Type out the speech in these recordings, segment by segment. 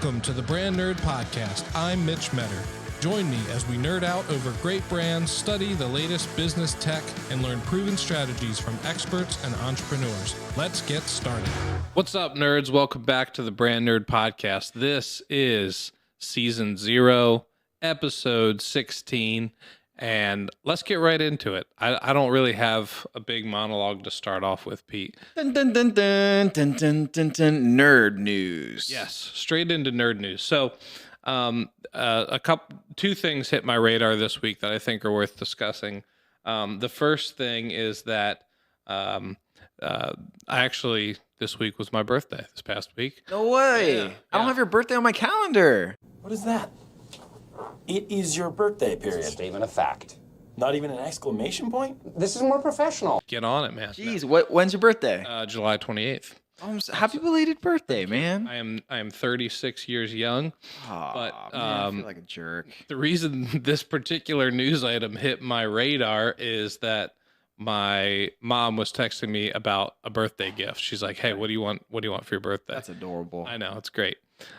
Welcome to the BrandNerd Podcast. I'm Mitch Metter. Join me as we nerd out over great brands, study the latest business tech, and learn proven strategies from experts and entrepreneurs. Let's get started. What's up, nerds? Welcome back to the BrandNerd Podcast. This is Season 0, Episode 16, and let's get right into it. I don't really have a big monologue to start off with, Pete. Dun, dun, dun, dun, dun, dun, dun, dun. Nerd news. Yes, straight into nerd news. So, two things hit my radar this week that I think are worth discussing. The first thing is that this week was my birthday. This past week. No way. Yeah. I don't have your birthday on my calendar. What is that? It is your birthday, period. It's a statement of fact. Not even an exclamation point? This is more professional. Get on it, man. Jeez, when's your birthday? July 28th. Happy belated birthday, man. I am 36 years young. Oh, But, man, I feel like a jerk. The reason this particular news item hit my radar is that my mom was texting me about a birthday gift. She's like, "Hey, what do you want? What do you want for your birthday?" That's adorable. I know, it's great.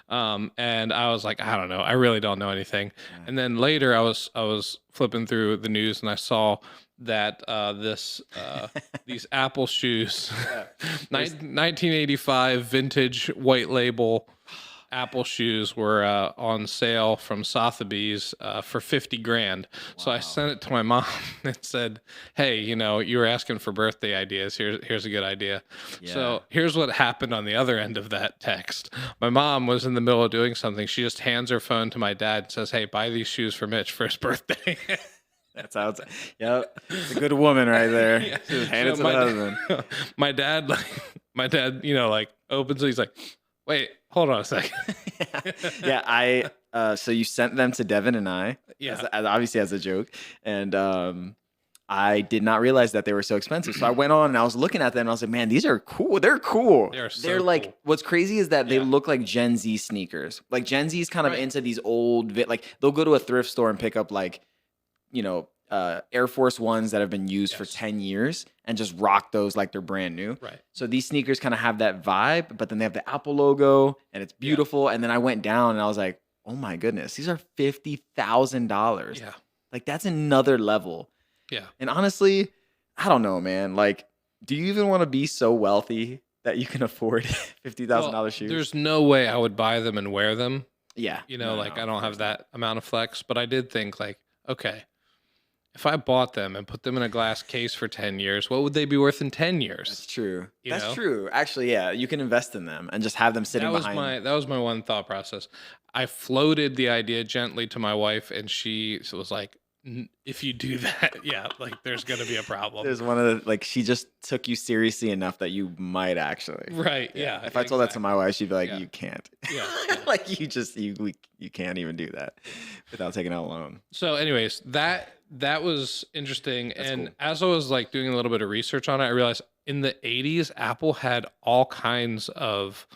And I was like, I don't know. I really don't know anything. Yeah. And then later I was flipping through the news and I saw that these Apple shoes, 1985 vintage white label Apple shoes were on sale from Sotheby's for $50,000. Wow. So I sent it to my mom and said, "Hey, you were asking for birthday ideas. Here's a good idea." Yeah. So here's what happened on the other end of that text. My mom was in the middle of doing something. She just hands her phone to my dad and says, "Hey, buy these shoes for Mitch for his birthday." That sounds, yep. It's a good woman right there. Yeah. Just hand it to the husband. My dad, opens it. He's like, "Wait, hold on a second." Yeah. So you sent them to Devin and I, obviously as a joke. And I did not realize that they were so expensive. So I went on and I was looking at them and I was like, man, these are cool. They're cool. They're like, cool. What's crazy is that they look like Gen Z sneakers. Like Gen Z is kind of into these old, they'll go to a thrift store and pick up Air Force Ones that have been used for 10 years and just rock those like they're brand new. Right. So these sneakers kind of have that vibe, but then they have the Apple logo and it's beautiful. Yeah. And then I went down and I was like, oh my goodness, these are $50,000. Yeah. Like that's another level. Yeah. And honestly, I don't know, man. Like, do you even want to be so wealthy that you can afford $50,000 shoes? There's no way I would buy them and wear them. Yeah. I don't have that amount of flex, but I did think like, okay, if I bought them and put them in a glass case for 10 years, what would they be worth in 10 years? That's true. That's true. Actually, yeah, you can invest in them and just have them sitting behind. That was my one thought process. I floated the idea gently to my wife, and she was like, if you do that, there's going to be a problem. There's one of the, she just took you seriously enough that you might actually. Right, yeah. If I told that to my wife, she'd be like, you can't. Yeah. You can't even do that without taking out a loan. So anyways, that was interesting. That's cool. As I was doing a little bit of research on it, I realized in the 80s, Apple had all kinds of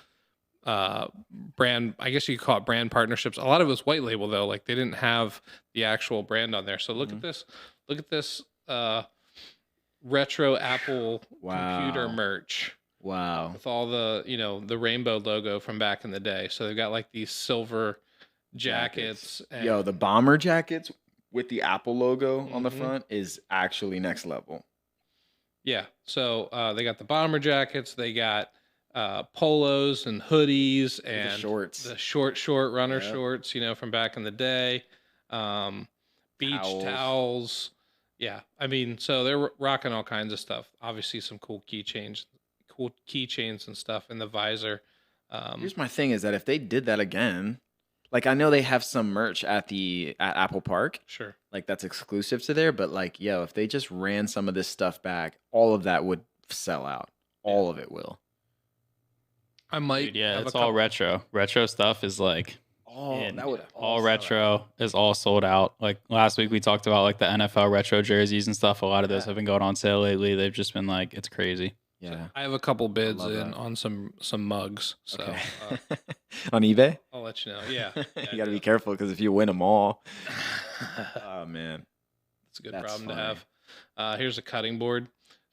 brand, I guess you could call it brand partnerships. A lot of it was white label though. Like they didn't have the actual brand on there. So look at this retro Apple computer merch. Wow. With all the, the rainbow logo from back in the day. So they've got these silver jackets. And the bomber jackets with the Apple logo on the front is actually next level. Yeah. So they got the bomber jackets. They got polos and hoodies and the shorts. The short runner shorts, from back in the day. Beach towels. Yeah. I mean, so they're rocking all kinds of stuff. Obviously some cool keychains and stuff in the visor. Here's my thing is that if they did that again, I know they have some merch at Apple Park. Sure. That's exclusive to there, but if they just ran some of this stuff back, all of that would sell out. All of it will. I might. Dude, it's all retro. Retro stuff is all retro is all sold out. Last week we talked about the NFL retro jerseys and stuff. A lot of those have been going on sale lately. They've just been it's crazy. Yeah, so I have a couple bids in on some mugs. So okay. On eBay, I'll let you know. Yeah, you got to be careful because if you win them all, oh man, that's a good problem to have. Here's a cutting board.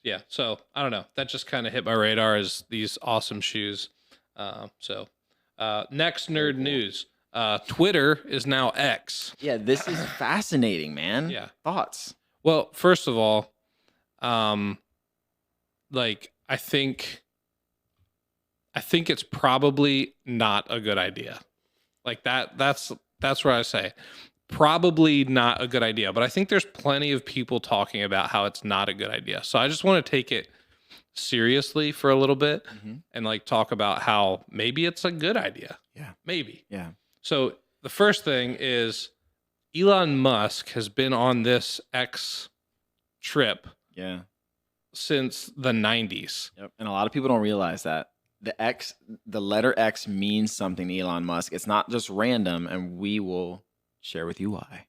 Yeah, so I don't know. That just kind of hit my radar as these awesome shoes. So Next nerd news. Twitter is now X. Yeah, this is fascinating, man. Yeah. Thoughts? Well, first of all, like I think it's probably not a good idea. Like that's where I say probably not a good idea. But I think there's plenty of people talking about how it's not a good idea. So I just want to take it seriously for a little bit and like talk about how maybe it's a good idea. Yeah. Maybe. Yeah. So the first thing is Elon Musk has been on this X trip Yeah. since the 90s. Yep. And a lot of people don't realize that the letter X means something to Elon Musk. It's not just random, and we will share with you why.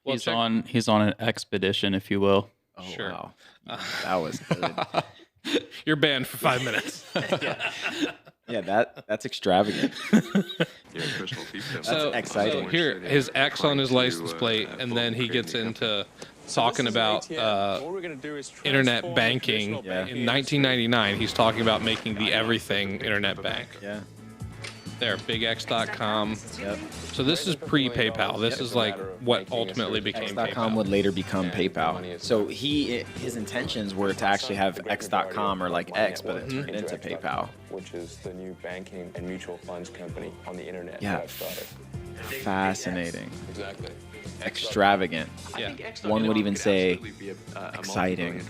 Well, he's on an expedition, if you will. Oh, Sure. wow. That was good. You're banned for 5 minutes. Yeah, that's extravagant. That's exciting. So here, his X on his license plate, and then he gets into talking about internet banking. Yeah. In 1999, he's talking about making the everything internet bank. Yeah. There, bigx.com. Yep. So this is pre-PayPal. This is like what ultimately became X.com PayPal. would later become PayPal. So his intentions were to actually have X.com or like X, but it turned into PayPal. Which is the new banking and mutual funds company on the internet. Yeah. that started. Fascinating. Exactly. Extravagant. Yeah. One would even say exciting.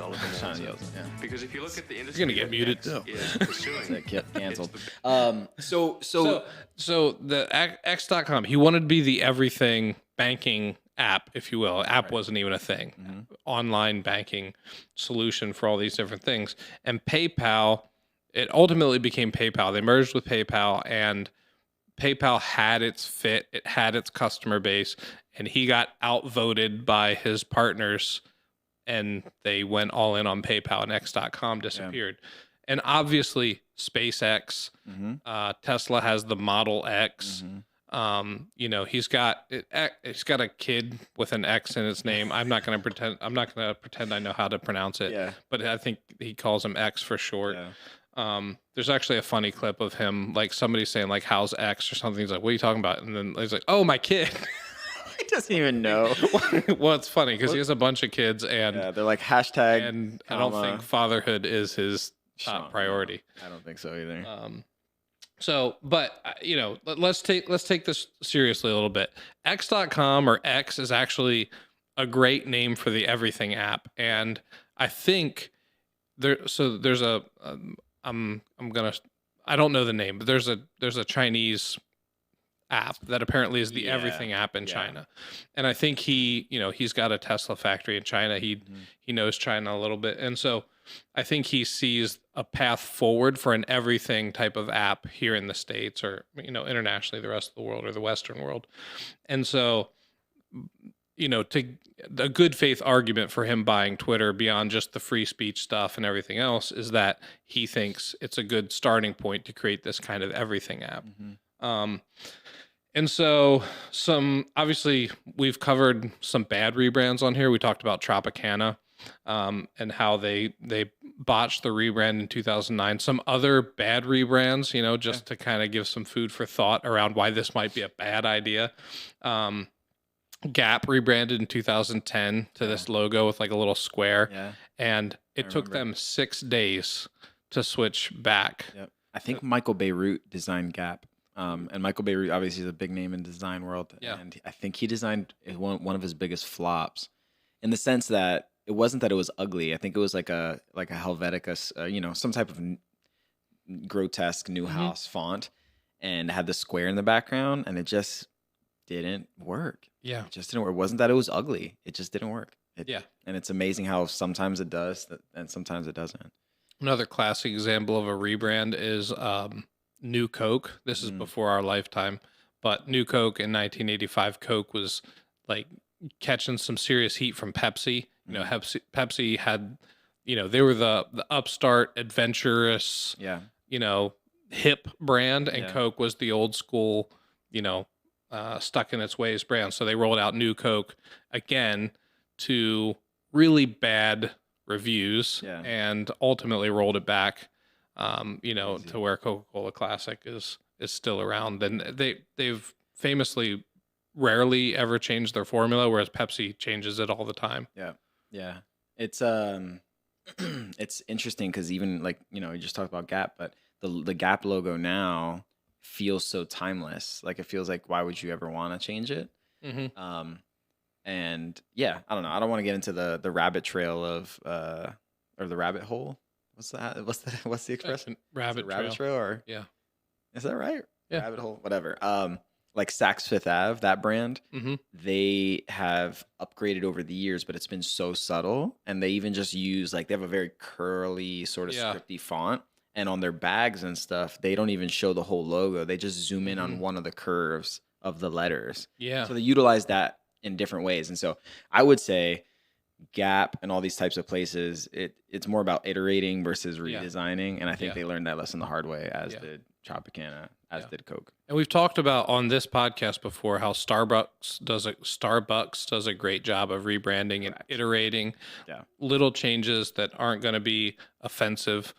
Because if you look at the You're gonna get muted too. That get canceled. So the X.com, he wanted to be the everything banking app, if you will. App wasn't even a thing. Online banking solution for all these different things. And PayPal, it ultimately became PayPal. They merged with PayPal, and PayPal had its fit. It had its customer base, and he got outvoted by his partners, and they went all in on PayPal, and X.com disappeared. And obviously, SpaceX, Tesla has the Model X. He's got a kid with an X in its name. I'm not gonna pretend I know how to pronounce it. Yeah. But I think he calls him X for short. Yeah. There's actually a funny clip of him, like somebody saying like, "How's X?" or something. He's like, "What are you talking about?" And then he's like, "Oh, my kid." He doesn't even know. Well, it's funny because he has a bunch of kids, and they're like hashtag. and I don't think fatherhood is his top priority. I don't think so either. Let's take this seriously a little bit. X.com or X is actually a great name for the everything app, and I think there's a I don't know the name, but there's a Chinese app that apparently is the everything app in China. And I think he's got a Tesla factory in China. He knows China a little bit. And so I think he sees a path forward for an everything type of app here in the States or, internationally, the rest of the world or the Western world. And so, to a good faith argument for him buying Twitter beyond just the free speech stuff and everything else is that he thinks it's a good starting point to create this kind of everything app. And so obviously we've covered some bad rebrands on here. We talked about Tropicana and how they botched the rebrand in 2009. Some other bad rebrands, just to kind of give some food for thought around why this might be a bad idea. Gap rebranded in 2010 to this logo with like a little square. Yeah. And it took them 6 days to switch back. Yep. I think Michael Beirut designed Gap. And Michael Beirut obviously is a big name in the design world. Yeah. And I think he designed one of his biggest flops in the sense that it wasn't that it was ugly. I think it was like a Helvetica, some type of grotesque Newhouse font, and it had the square in the background, and it just didn't work. Yeah. It just didn't work. It wasn't that it was ugly. It just didn't work. And it's amazing how sometimes it does and sometimes it doesn't. Another classic example of a rebrand is New Coke. This is before our lifetime, but New Coke in 1985, Coke was like catching some serious heat from Pepsi. Pepsi had, they were the upstart, adventurous, hip brand, and Coke was the old school, stuck in its ways brand. So they rolled out New Coke again to really bad reviews and ultimately rolled it back. To where Coca-Cola Classic is is still around. And they've famously rarely ever changed their formula, whereas Pepsi changes it all the time. Yeah. It's it's interesting because even like, you know, you just talked about Gap, but the Gap logo now feels so timeless. Like it feels like, why would you ever want to change it? Mm-hmm. And yeah, I don't know. I don't want to get into the rabbit trail of or the rabbit hole. What's that? What's the expression? Rabbit trail or yeah. Is that right? Yeah. Rabbit hole, whatever. Like Saks Fifth Ave, that brand, they have upgraded over the years, but it's been so subtle. And they even just use like they have a very curly sort of scripty font. And on their bags and stuff, they don't even show the whole logo. They just zoom in on one of the curves of the letters. Yeah. So they utilize that in different ways. And so I would say Gap and all these types of places, it's more about iterating versus redesigning. And I think they learned that lesson the hard way, as did Tropicana, as did Coke. And we've talked about on this podcast before how Starbucks does a great job of rebranding and iterating little changes that aren't going to be offensive,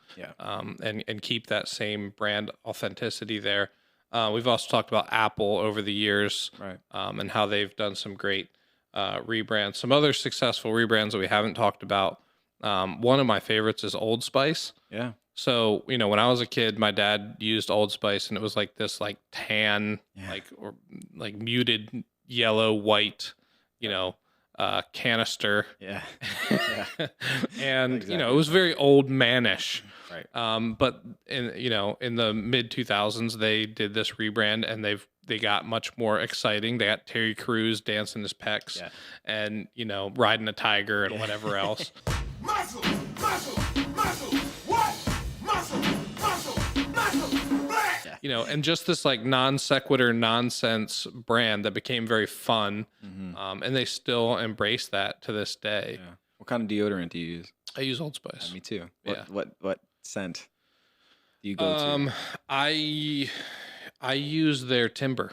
and keep that same brand authenticity there. We've also talked about Apple over the years, and how they've done some great rebrands. Some other successful rebrands that we haven't talked about. One of my favorites is Old Spice. Yeah. So, you know, when I was a kid, my dad used Old Spice, and it was like this like tan, or muted yellow, white, you know, canister. Yeah. And, Exactly. you know, it was very old manish. Right. But in the mid 2000s, they did this rebrand, and they got much more exciting. They got Terry Crews dancing his pecs, and, you know, riding a tiger and whatever else. Muscle, muscle, muscle. What? Muscle, muscle, muscle. Black. Yeah. You know, and just this like non sequitur nonsense brand that became very fun, and they still embrace that to this day. Yeah. What kind of deodorant do you use? I use Old Spice. Me too. Yeah. What scent do you go to? I use their Timber.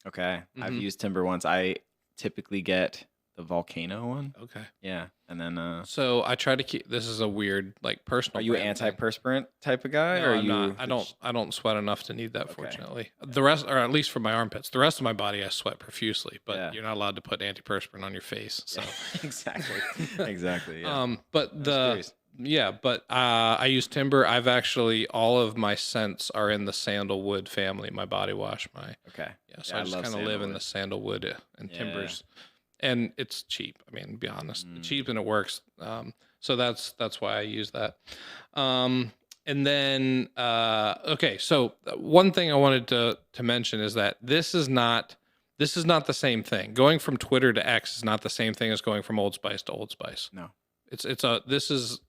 Okay. I've used Timber once. I typically get the Volcano one. Okay. Yeah. And then So I try to keep. This is a weird like personal. are you an brand thing. antiperspirant type of guy? No, or are I'm you not. I don't sweat enough to need that. Fortunately, the rest, or at least for my armpits, the rest of my body I sweat profusely. But you're not allowed to put antiperspirant on your face. So exactly. Yeah. But I use Timber. I've actually all of my scents are in the sandalwood family. My body wash, so I just kind of live in the sandalwood and Timbers. And it's cheap. I mean, to be honest, it's cheap and it works. So that's why I use that. And then, okay. So one thing I wanted to mention is that this is not the same thing. Going from Twitter to X is not the same thing as going from Old Spice to Old Spice. No, this is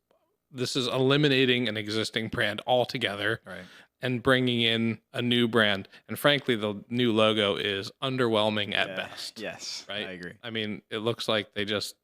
eliminating an existing brand altogether. right. And bringing in a new brand. And frankly, the new logo is underwhelming at best. Yes, right? I agree. I mean, it looks like they just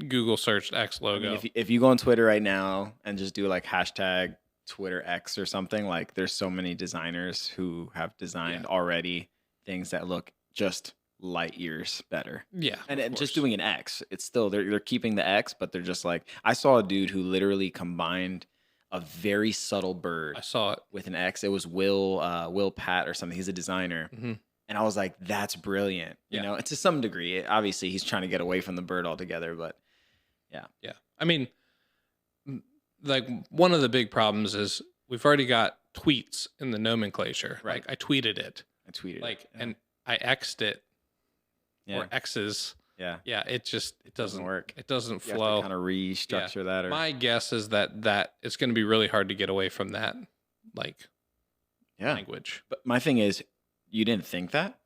Google searched X logo. I mean, if you go on Twitter right now and just do like hashtag Twitter X or something, like there's so many designers who have designed already things that look just light years better. Yeah. And just doing an X, it's still, they're keeping the X, but they're just like, I saw a dude who literally combined a very subtle bird. I saw it with an X. It was Will Pat or something. He's a designer. And I was like, that's brilliant. You know, to some degree, obviously he's trying to get away from the bird altogether, but yeah. Yeah. I mean, like one of the big problems is we've already got tweets in the nomenclature. Right. Like I tweeted it. Like, and I X'd it or X's. Yeah. Yeah. It doesn't work. It doesn't You flow. have to kind of restructure that. Or... My guess is that it's going to be really hard to get away from that, like, language. But my thing is, you didn't think that,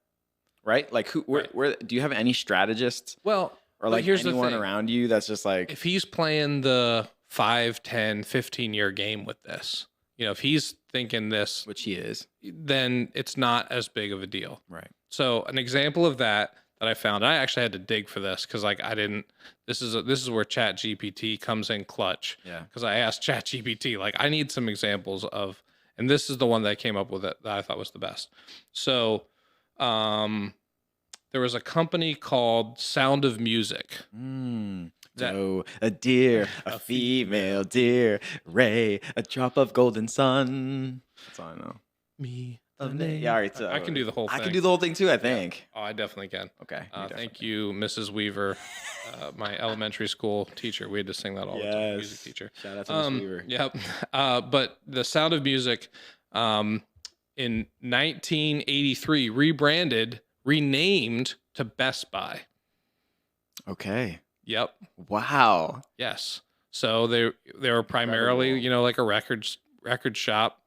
right? Like, where do you have any strategists? Well, or like here's anyone the thing. around you that's just like, if he's playing the 5, 10, 15-year game with this, you know, if he's thinking this, which he is, then it's not as big of a deal. Right. So an example of that I found, I actually had to dig for this because like I didn't. This is where ChatGPT comes in clutch. Yeah. Because I asked ChatGPT like I need some examples of, and this is the one that I came up with that I thought was the best. So, there was a company called Sound of Music. So a deer, a female deer, Ray, a drop of golden sun. That's all I know. Me, of name. Yeah, all right. So I can do the whole thing. I can do the whole thing too, I think. Oh, I definitely can. Okay. Thank you, Mrs. Weaver, my elementary school teacher. We had to sing that all the time. Music teacher. Shout out to Miss Weaver. Yep. But The Sound of Music, in 1983, renamed to Best Buy. Okay. Yep. Wow. Yes. So they were primarily, like a record shop,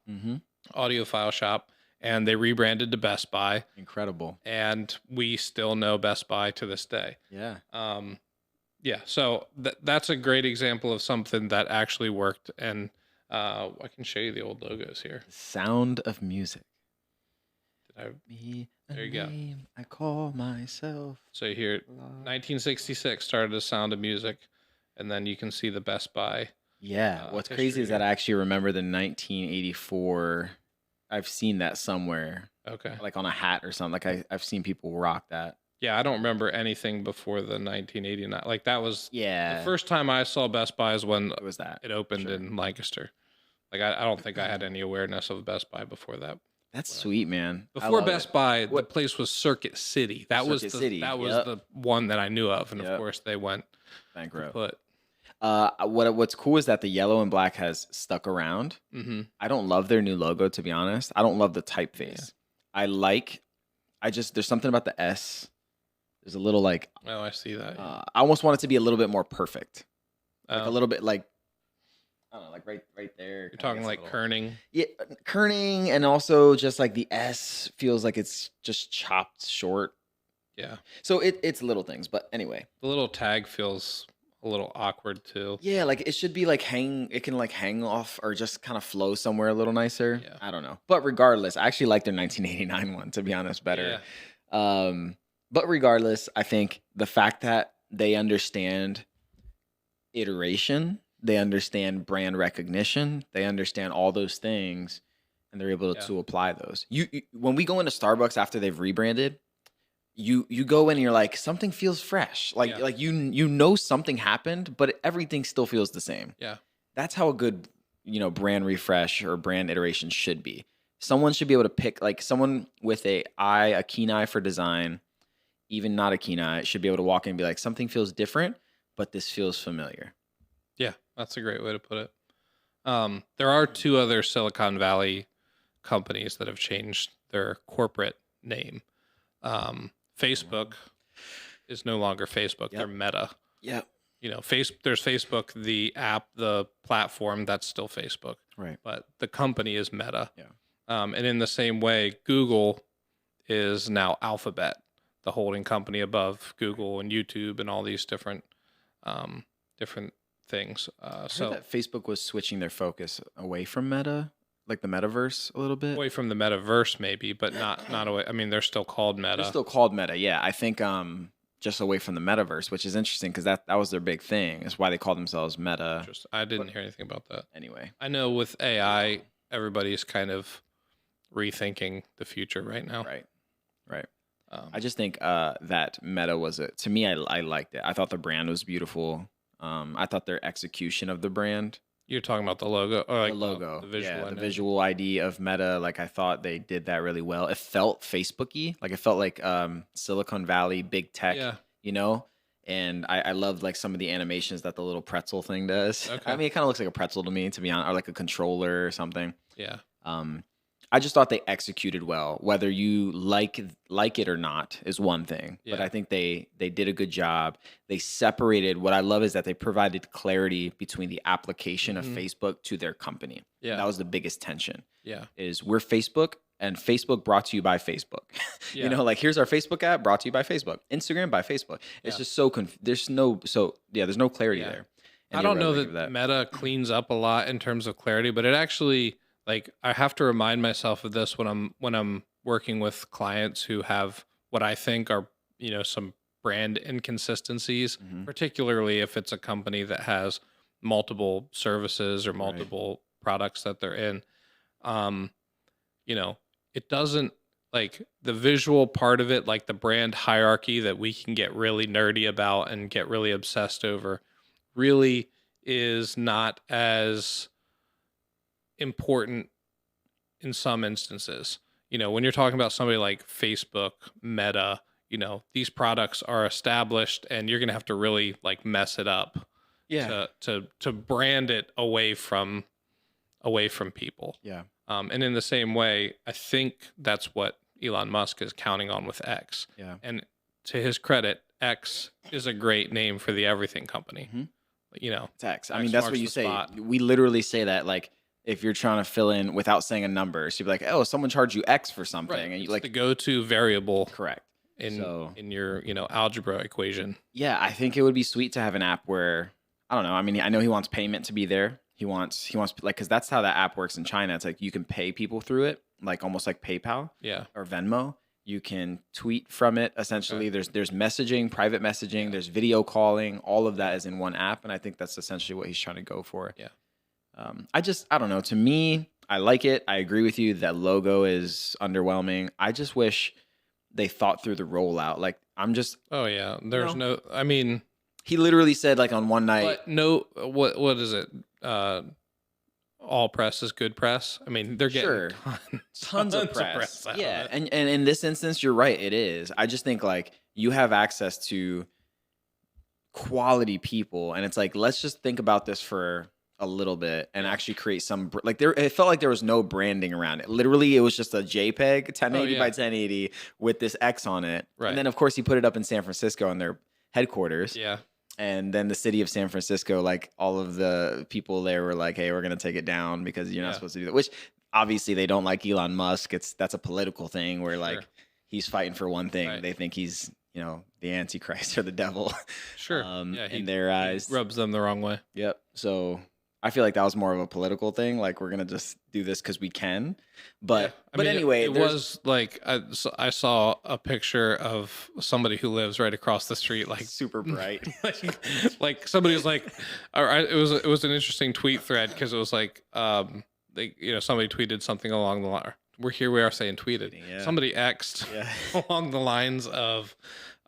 audiophile shop, and they rebranded to Best Buy. Incredible. And we still know Best Buy to this day. Yeah. Yeah. So that's a great example of something that actually worked. And I can show you the old logos here. Sound of Music. There There you go. I call myself. So here, 1966 started The Sound of Music, and then you can see the Best Buy. Yeah. What's crazy is that I actually remember the 1984. I've seen that somewhere. Okay. Like on a hat or something. Like I've seen people rock that. Yeah, I don't remember anything before the 1989. Like that was the first time I saw Best Buy is when it was that. It opened in Lancaster. Like I don't think I had any awareness of Best Buy before that. That's sweet, man. Before Best Buy, the place was Circuit City. That was the one that I knew of, and of course they went bankrupt. What's cool is that the yellow and black has stuck around. Mm-hmm. I don't love their new logo, to be honest. I don't love the typeface. Yeah. There's something about the S. There's a little like. Oh, I see that. I almost want it to be a little bit more perfect. Like a little bit like. I don't know, like right there. You're talking like kerning? Yeah, kerning, and also just like the S feels like it's just chopped short. Yeah. So it's little things, but anyway. The little tag feels a little awkward too. Yeah, like it should be like it can like hang off or just kind of flow somewhere a little nicer. Yeah. I don't know. But regardless, I actually like their 1989 one, to be honest, better. Yeah. But regardless, I think the fact that they understand iteration, they understand brand recognition, they understand all those things, and they're able to apply those. You when we go into Starbucks after they've rebranded, you go in and you're like, something feels fresh. Like you know something happened, but everything still feels the same. Yeah. That's how a good, brand refresh or brand iteration should be. Someone should be able to pick, like someone with a keen eye for design, even not a keen eye, should be able to walk in and be like, something feels different, but this feels familiar. Yeah, that's a great way to put it. There are two other Silicon Valley companies that have changed their corporate name. Facebook is no longer Facebook. They're Meta. Yep. There's Facebook, the app, the platform, that's still Facebook. Right. But the company is Meta. Yeah. And in the same way, Google is now Alphabet, the holding company above Google and YouTube and all these different things. I heard that Facebook was switching their focus away from Meta, like the metaverse a little bit. Away from the metaverse maybe, but not away. I mean, they're still called Meta. They're still called Meta, yeah. I think just away from the metaverse, which is interesting because that was their big thing. That's why they call themselves Meta. I didn't hear anything about that. Anyway. I know with AI, everybody's kind of rethinking the future right now. Right. I just think that Meta was to me, I liked it. I thought the brand was beautiful. I thought their execution of the brand. You're talking about the logo, or like the logo, the visual, the visual ID of Meta. Like I thought they did that really well. It felt Facebooky, like it felt like Silicon Valley, big tech, And I loved like some of the animations that the little pretzel thing does. Okay. I mean, it kind of looks like a pretzel to me, to be honest, or like a controller or something. Yeah. I just thought they executed well. Whether you like it or not is one thing, but I think they did a good job. They separated. What I love is that they provided clarity between the application of Facebook to their company. Yeah, that was the biggest tension. Yeah, is we're Facebook and Facebook brought to you by Facebook. Yeah. Like here's our Facebook app brought to you by Facebook, Instagram by Facebook. It's just so there's no clarity there. And I don't know that Meta cleans up a lot in terms of clarity, but it actually. Like I have to remind myself of this when I'm working with clients who have what I think are, some brand inconsistencies, particularly if it's a company that has multiple services or multiple products that they're in. It doesn't like the visual part of it, like the brand hierarchy that we can get really nerdy about and get really obsessed over really is not as important in some instances. when you're talking about somebody like Facebook, Meta, these products are established, and you're going to have to really like mess it up to brand it away from people. Yeah. And in the same way, I think that's what Elon Musk is counting on with X. Yeah. And to his credit, X is a great name for the everything company. Mm-hmm. It's X. I X mean, that's marks what you the say. spot. We literally say that, like, if you're trying to fill in without saying a number. So you'd be like, oh, someone charged you X for something. Right. And you It's like the go-to variable correct. in your, algebra equation. Yeah, I think it would be sweet to have an app where, I don't know. I mean, I know he wants payment to be there. He wants like, because that's how that app works in China. It's like you can pay people through it, like almost like PayPal or Venmo. You can tweet from it. Essentially, there's messaging, private messaging, there's video calling. All of that is in one app, and I think that's essentially what he's trying to go for. Yeah. I don't know. To me, I like it. I agree with you that logo is underwhelming. I just wish they thought through the rollout. Like, Oh yeah. There's no. I mean, he literally said like on one night. but no. What is it? All press is good press. I mean, they're getting tons of press. out Yeah, of it. and in this instance, you're right. It is. I just think like you have access to quality people, and it's like, let's just think about this for a little bit and actually create some like there. It felt like there was no branding around it. Literally, it was just a JPEG 1080 by 1080 with this X on it. Right. And then of course he put it up in San Francisco on their headquarters. Yeah. And then the city of San Francisco, like all of the people there were like, hey, we're going to take it down because you're not supposed to do that. Which obviously they don't like Elon Musk. That's a political thing where like he's fighting for one thing. Right. They think he's, the Antichrist or the devil. Sure. In their eyes. Rubs them the wrong way. Yep. So I feel like that was more of a political thing. Like, we're going to just do this because we can. But anyway. It was like, I saw a picture of somebody who lives right across the street. Like super bright. like somebody was like, it was an interesting tweet thread because it was like, somebody tweeted something along the line. We are saying tweeted. Yeah. Somebody X'd along the lines of,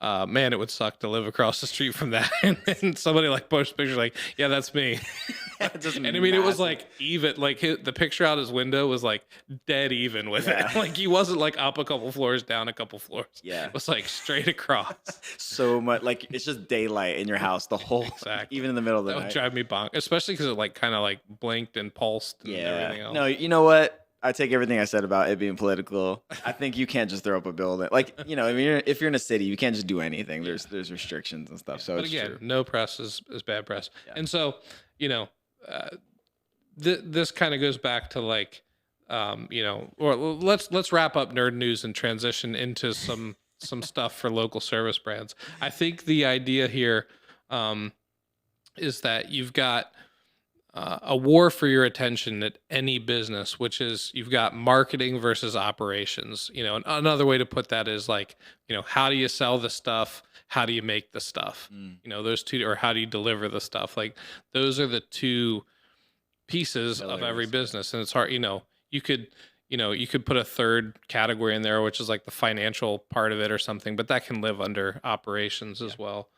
man, it would suck to live across the street from that. And somebody like posted a picture like, yeah, that's me. And I mean, it was like even, like the picture out his window was like dead even with it. Like he wasn't like up a couple floors, down a couple floors. Yeah. It was like straight across. So much, like it's just daylight in your house the whole, even in the middle of the night. That would drive me bonk, especially because it like kind of like blinked and pulsed and everything else. No, you know what? I take everything I said about it being political. I think you can't just throw up a building. Like, I mean, if you're in a city, you can't just do anything. There's restrictions and stuff. So, but again, true. No press is bad press. Yeah. And so, this kind of goes back to like, or let's wrap up nerd news and transition into some stuff for local service brands. I think the idea here is that you've got a war for your attention at any business, which is you've got marketing versus operations. And another way to put that is like, how do you sell the stuff? How do you make the stuff? Those two, or how do you deliver the stuff? Like those are the two pieces of every business. And it's hard, you could put a third category in there, which is like the financial part of it or something, but that can live under operations as well.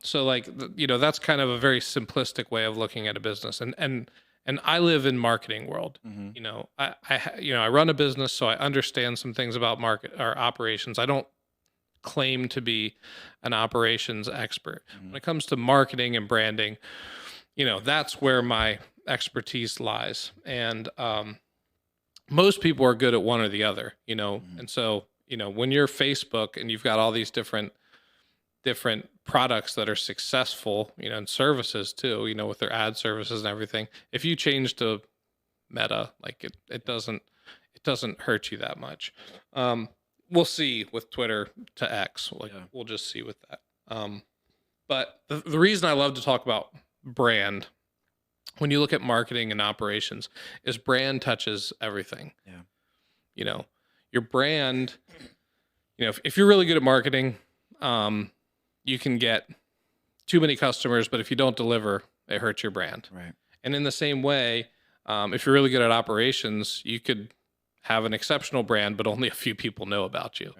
So like, that's kind of a very simplistic way of looking at a business. And I live in marketing world. I run a business, so I understand some things about market or operations. I don't claim to be an operations expert. When it comes to marketing and branding, that's where my expertise lies. And, most people are good at one or the other, and so, when you're Facebook and you've got all these different products that are successful, and services too, with their ad services and everything. If you change to Meta, like it doesn't hurt you that much. We'll see with Twitter to X. We'll just see with that. But the reason I love to talk about brand when you look at marketing and operations is brand touches everything. Yeah. Your brand, if you're really good at marketing, you can get too many customers, but if you don't deliver, it hurts your brand. Right. And in the same way, if you're really good at operations, you could have an exceptional brand, but only a few people know about you.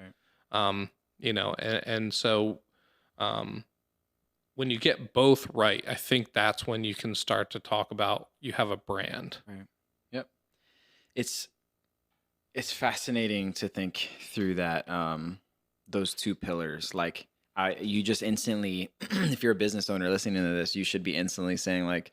Right. And so when you get both right, I think that's when you can start to talk about you have a brand. Right. Yep. It's It's fascinating to think through that, those two pillars. Like, you just instantly, if you're a business owner listening to this, you should be instantly saying like,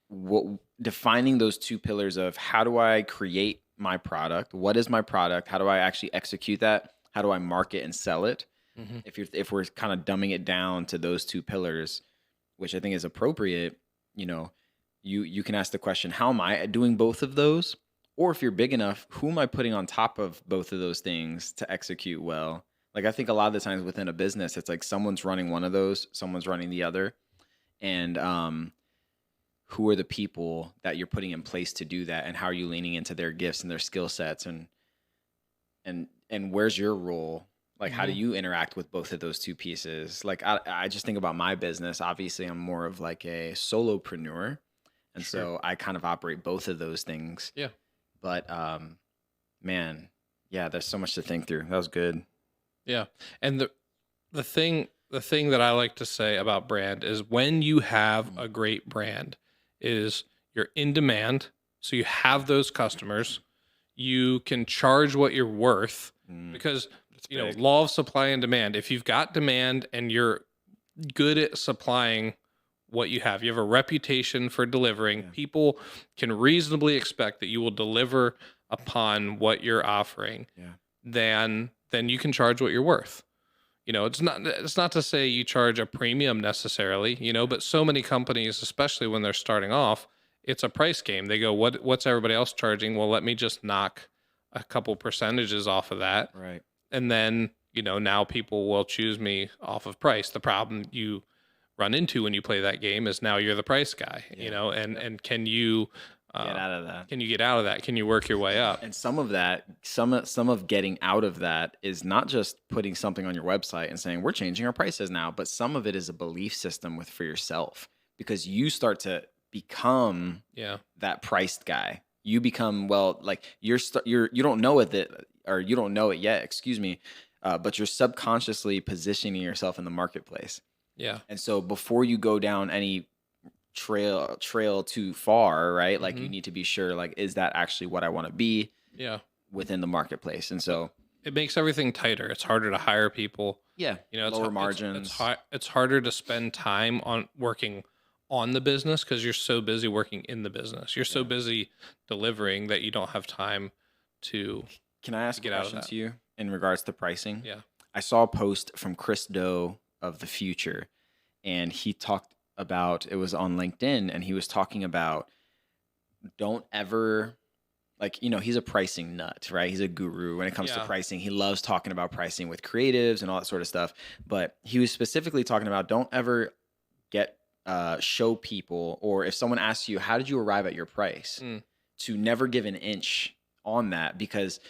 what defining those two pillars of how do I create my product? What is my product? How do I actually execute that? How do I market and sell it? Mm-hmm. If we're kind of dumbing it down to those two pillars, which I think is appropriate, you know, you can ask the question, how am I doing both of those? Or if you're big enough, who am I putting on top of both of those things to execute well? Like, I think a lot of the times within a business, it's like someone's running one of those, someone's running the other. And who are the people that you're putting in place to do that? And how are you leaning into their gifts and their skill sets? And where's your role? Like, how do you interact with both of those two pieces? Like, I just think about my business. Obviously, I'm more of like a solopreneur. And so I kind of operate both of those things. Yeah. But, man, yeah, there's so much to think through. That was good. Yeah. And the thing that I like to say about brand is when you have a great brand is you're in demand. So you have those customers, you can charge what you're worth because, you know, law of supply and demand. If you've got demand and you're good at supplying what you have a reputation for delivering, people can reasonably expect that you will deliver upon what you're offering, then you can charge what you're worth. You know, it's not to say you charge a premium necessarily, you know, but so many companies, especially when they're starting off, it's a price game. They go, what's everybody else charging? Well, let me just knock a couple percentages off of that. Right. And then, you know, now people will choose me off of price. The problem you run into when you play that game is now you're the price guy, you know, and can you get out of that? Can you get out of that? Can you work your way up? And some of that, some of getting out of that is not just putting something on your website and saying we're changing our prices now, but some of it is a belief system for yourself, because you start to become that priced guy. You become, well, like you don't know it or you don't know it yet, excuse me, but you're subconsciously positioning yourself in the marketplace. Yeah. And so before you go down any trail too far, right? Like you need to be sure, like, is that actually what I want to be within the marketplace? And so it makes everything tighter. It's harder to hire people. Yeah. You know, lower margins. It's harder to spend time on working on the business because you're so busy working in the business. You're so busy delivering that you don't have time to Can I ask a question to you in regards to pricing? Yeah. I saw a post from Chris Do of The Future, and he talked about, it was on LinkedIn, and he was talking about, don't ever, like, you know, he's a pricing nut, right? He's a guru when it comes to pricing. He loves talking about pricing with creatives and all that sort of stuff. But he was specifically talking about, don't ever show people, or if someone asks you, how did you arrive at your price, to never give an inch on that, because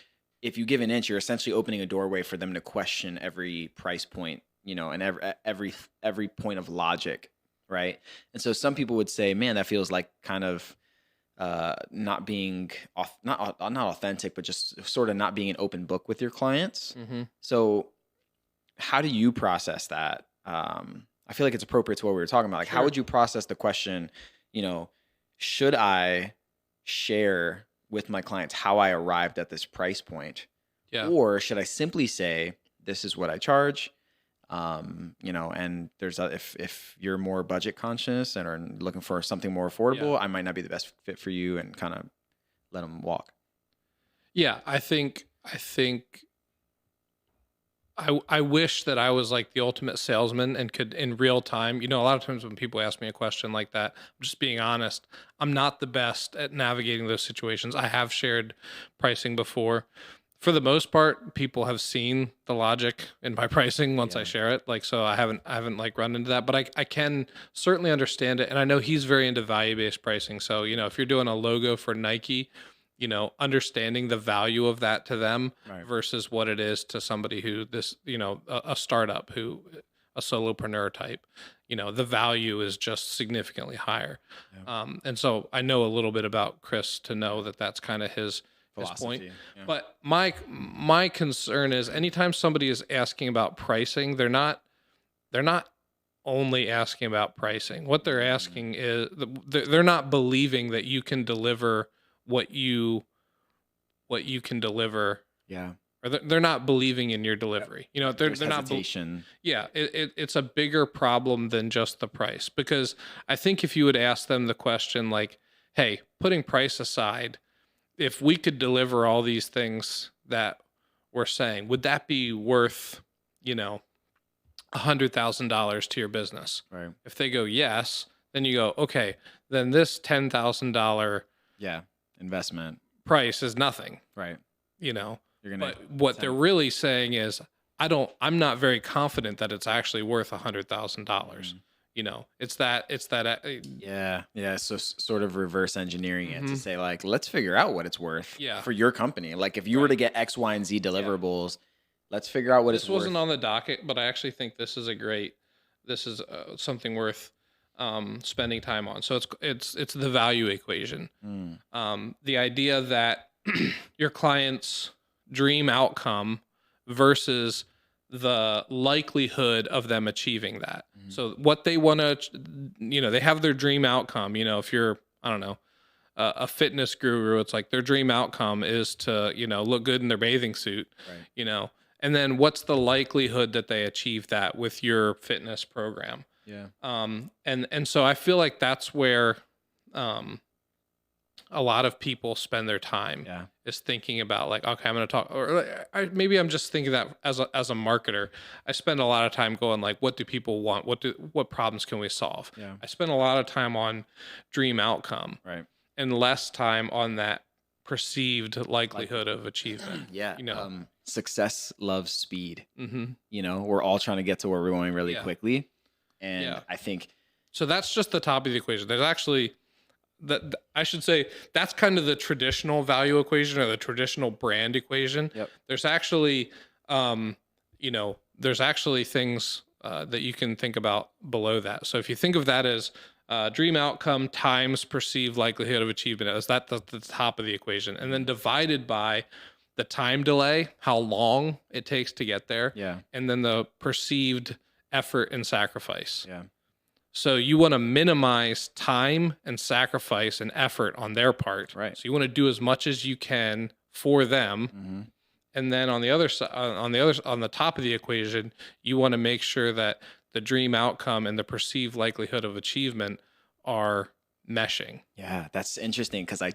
if you give an inch, you're essentially opening a doorway for them to question every price point, you know, and every point of logic, right? And so some people would say, man, that feels like kind of not being not authentic, but just sort of not being an open book with your clients. So how do you process that? I feel like it's appropriate to what we were talking about. Like, how would you process the question, you know, should I share with my clients how I arrived at this price point? Yeah. Or should I simply say, this is what I charge? You know, and there's if you're more budget conscious and are looking for something more affordable, I might not be the best fit for you, and kind of let them walk. Yeah, I think I wish that I was like the ultimate salesman and could, in real time, you know, a lot of times when people ask me a question like that, I'm just being honest, I'm not the best at navigating those situations. I have shared pricing before. For the most part, people have seen the logic in my pricing once I share it. Like, so I haven't like run into that, but I can certainly understand it. And I know he's very into value-based pricing. So, you know, if you're doing a logo for Nike, you know, understanding the value of that to them versus what it is to somebody who a startup, a solopreneur type, you know, the value is just significantly higher. Yeah. And so I know a little bit about Chris to know that that's kind of his point. Yeah. But my concern is anytime somebody is asking about pricing, they're not only asking about pricing. What they're asking is they're not believing that you can deliver what you what you can deliver. Yeah. Or they're not believing in your delivery. You know, they're not. Yeah, it's a bigger problem than just the price, because I think if you would ask them the question like, "Hey, putting price aside, if we could deliver all these things that we're saying, would that be worth, you know, $100,000 to your business?" Right. If they go yes, then you go, okay, then this $10,000 investment price is nothing. Right. You know. But But what they're really saying is, I'm not very confident that it's actually worth $100,000. You know, it's that. Yeah. So sort of reverse engineering it to say like, let's figure out what it's worth for your company. Like if you were to get X, Y, and Z deliverables, let's figure out what it's worth. This wasn't on the docket, but I actually think this is something worth spending time on. So it's the value equation. The idea that your client's dream outcome versus the likelihood of them achieving that. So what they want to, you know, they have their dream outcome. You know, if you're, I don't know, a fitness guru, it's like their dream outcome is to, you know, look good in their bathing suit, you know, and then what's the likelihood that they achieve that with your fitness program? Yeah. And so I feel like that's where, a lot of people spend their time is thinking about like, okay, I'm going to talk, or maybe I'm just thinking that as a marketer, I spend a lot of time going like, what do people want? What problems can we solve? Yeah. I spend a lot of time on dream outcome, Right. and less time on that perceived likelihood of achievement. Yeah. You know, Success loves speed. mm-hmm. You know, we're all trying to get to where we're going really quickly. And I think. So that's just the top of the equation. There's actually, that I should say, that's kind of the traditional value equation or the traditional brand equation. Yep. There's actually, you know, there's actually things that you can think about below that. So if you think of that as dream outcome times perceived likelihood of achievement, as that the top of the equation, and then divided by the time delay, how long it takes to get there, and then the perceived effort and sacrifice. Yeah. So you want to minimize time and sacrifice and effort on their part. Right. So you want to do as much as you can for them. Mm-hmm. And then on the other side, on the top of the equation, you want to make sure that the dream outcome and the perceived likelihood of achievement are meshing. Yeah, that's interesting because I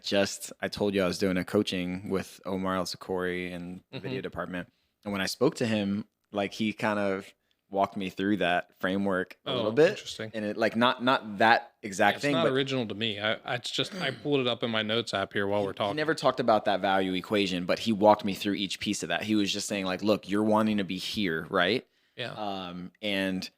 told you I was doing a coaching with Omar El Sakori in the video department. And when I spoke to him, like he kind of walked me through that framework a little bit. Interesting. And it like not that exact thing. It's not but original to me. I pulled it up in my notes app here while we're talking. He never talked about that value equation, but he walked me through each piece of that. He was just saying like, look, you're wanting to be here, right? Yeah. And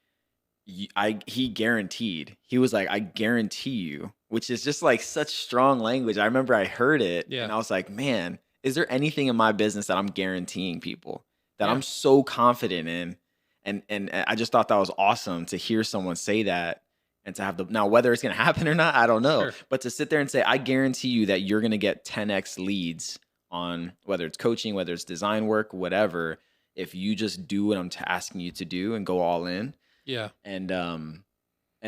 he guaranteed. He was like, I guarantee you, which is just like such strong language. I remember I heard it and I was like, man, is there anything in my business that I'm guaranteeing people that I'm so confident in? And I just thought that was awesome to hear someone say that and to have now whether it's going to happen or not, I don't know. Sure. But to sit there and say, I guarantee you that you're going to get 10x leads on whether it's coaching, whether it's design work, whatever, if you just do what I'm asking you to do and go all in. Yeah. And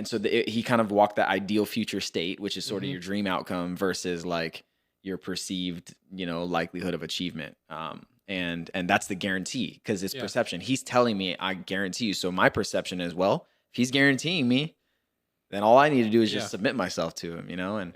so he kind of walked that ideal future state, which is sort of your dream outcome versus like your perceived, you know, likelihood of achievement. And that's the guarantee because it's perception. He's telling me, I guarantee you. So my perception is, well, if he's guaranteeing me, then all I need to do is just submit myself to him, you know? And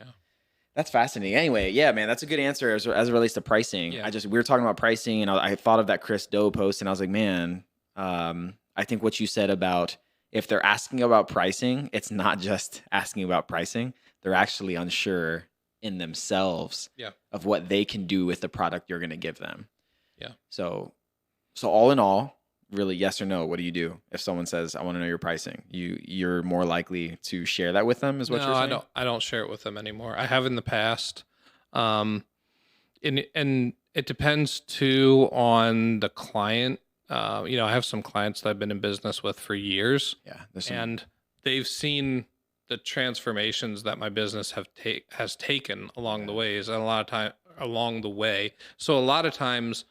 that's fascinating. Anyway, yeah, man, that's a good answer as it relates to pricing. Yeah. We were talking about pricing and I thought of that Chris Do post and I was like, man, I think what you said about if they're asking about pricing, it's not just asking about pricing. They're actually unsure in themselves of what they can do with the product you're going to give them. Yeah. So all in all, really, yes or no, what do you do if someone says, I want to know your pricing? You're more likely to share that with them is what you're saying? No, I don't share it with them anymore. I have in the past. And it depends too on the client. You know, I have some clients that I've been in business with for years. Yeah. And they've seen the transformations that my business has taken along the ways and a lot of time along the way. So a lot of times,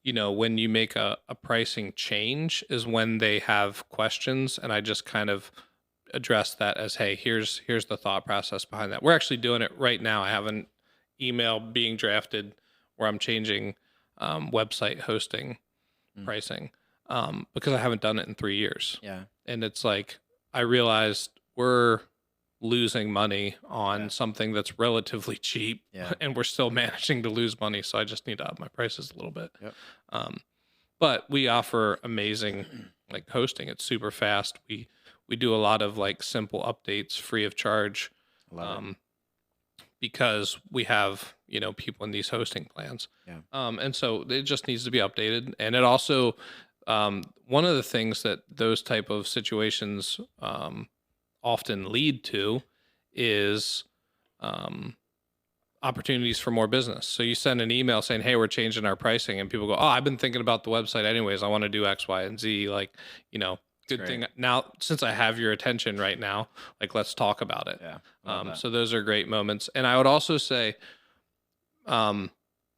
you know, when you make a pricing change is when they have questions, and I just kind of address that as, hey, here's the thought process behind that. We're actually doing it right now. I haven't email being drafted where I'm changing website hosting pricing because I haven't done it in 3 years. Yeah. And it's like, I realized we're losing money on something that's relatively cheap and we're still managing to lose money. So I just need to up my prices a little bit. Yep. But we offer amazing like hosting. It's super fast. We do a lot of like simple updates free of charge. Because we have, people in these hosting plans. Yeah. And so it just needs to be updated. And it also, one of the things that those type of situations often lead to is opportunities for more business. So you send an email saying, hey, we're changing our pricing. And people go, oh, I've been thinking about the website anyways. I want to do X, Y, and Z. Like, good thing now, since I have your attention right now, like, let's talk about it. Yeah. So those are great moments. And I would also say,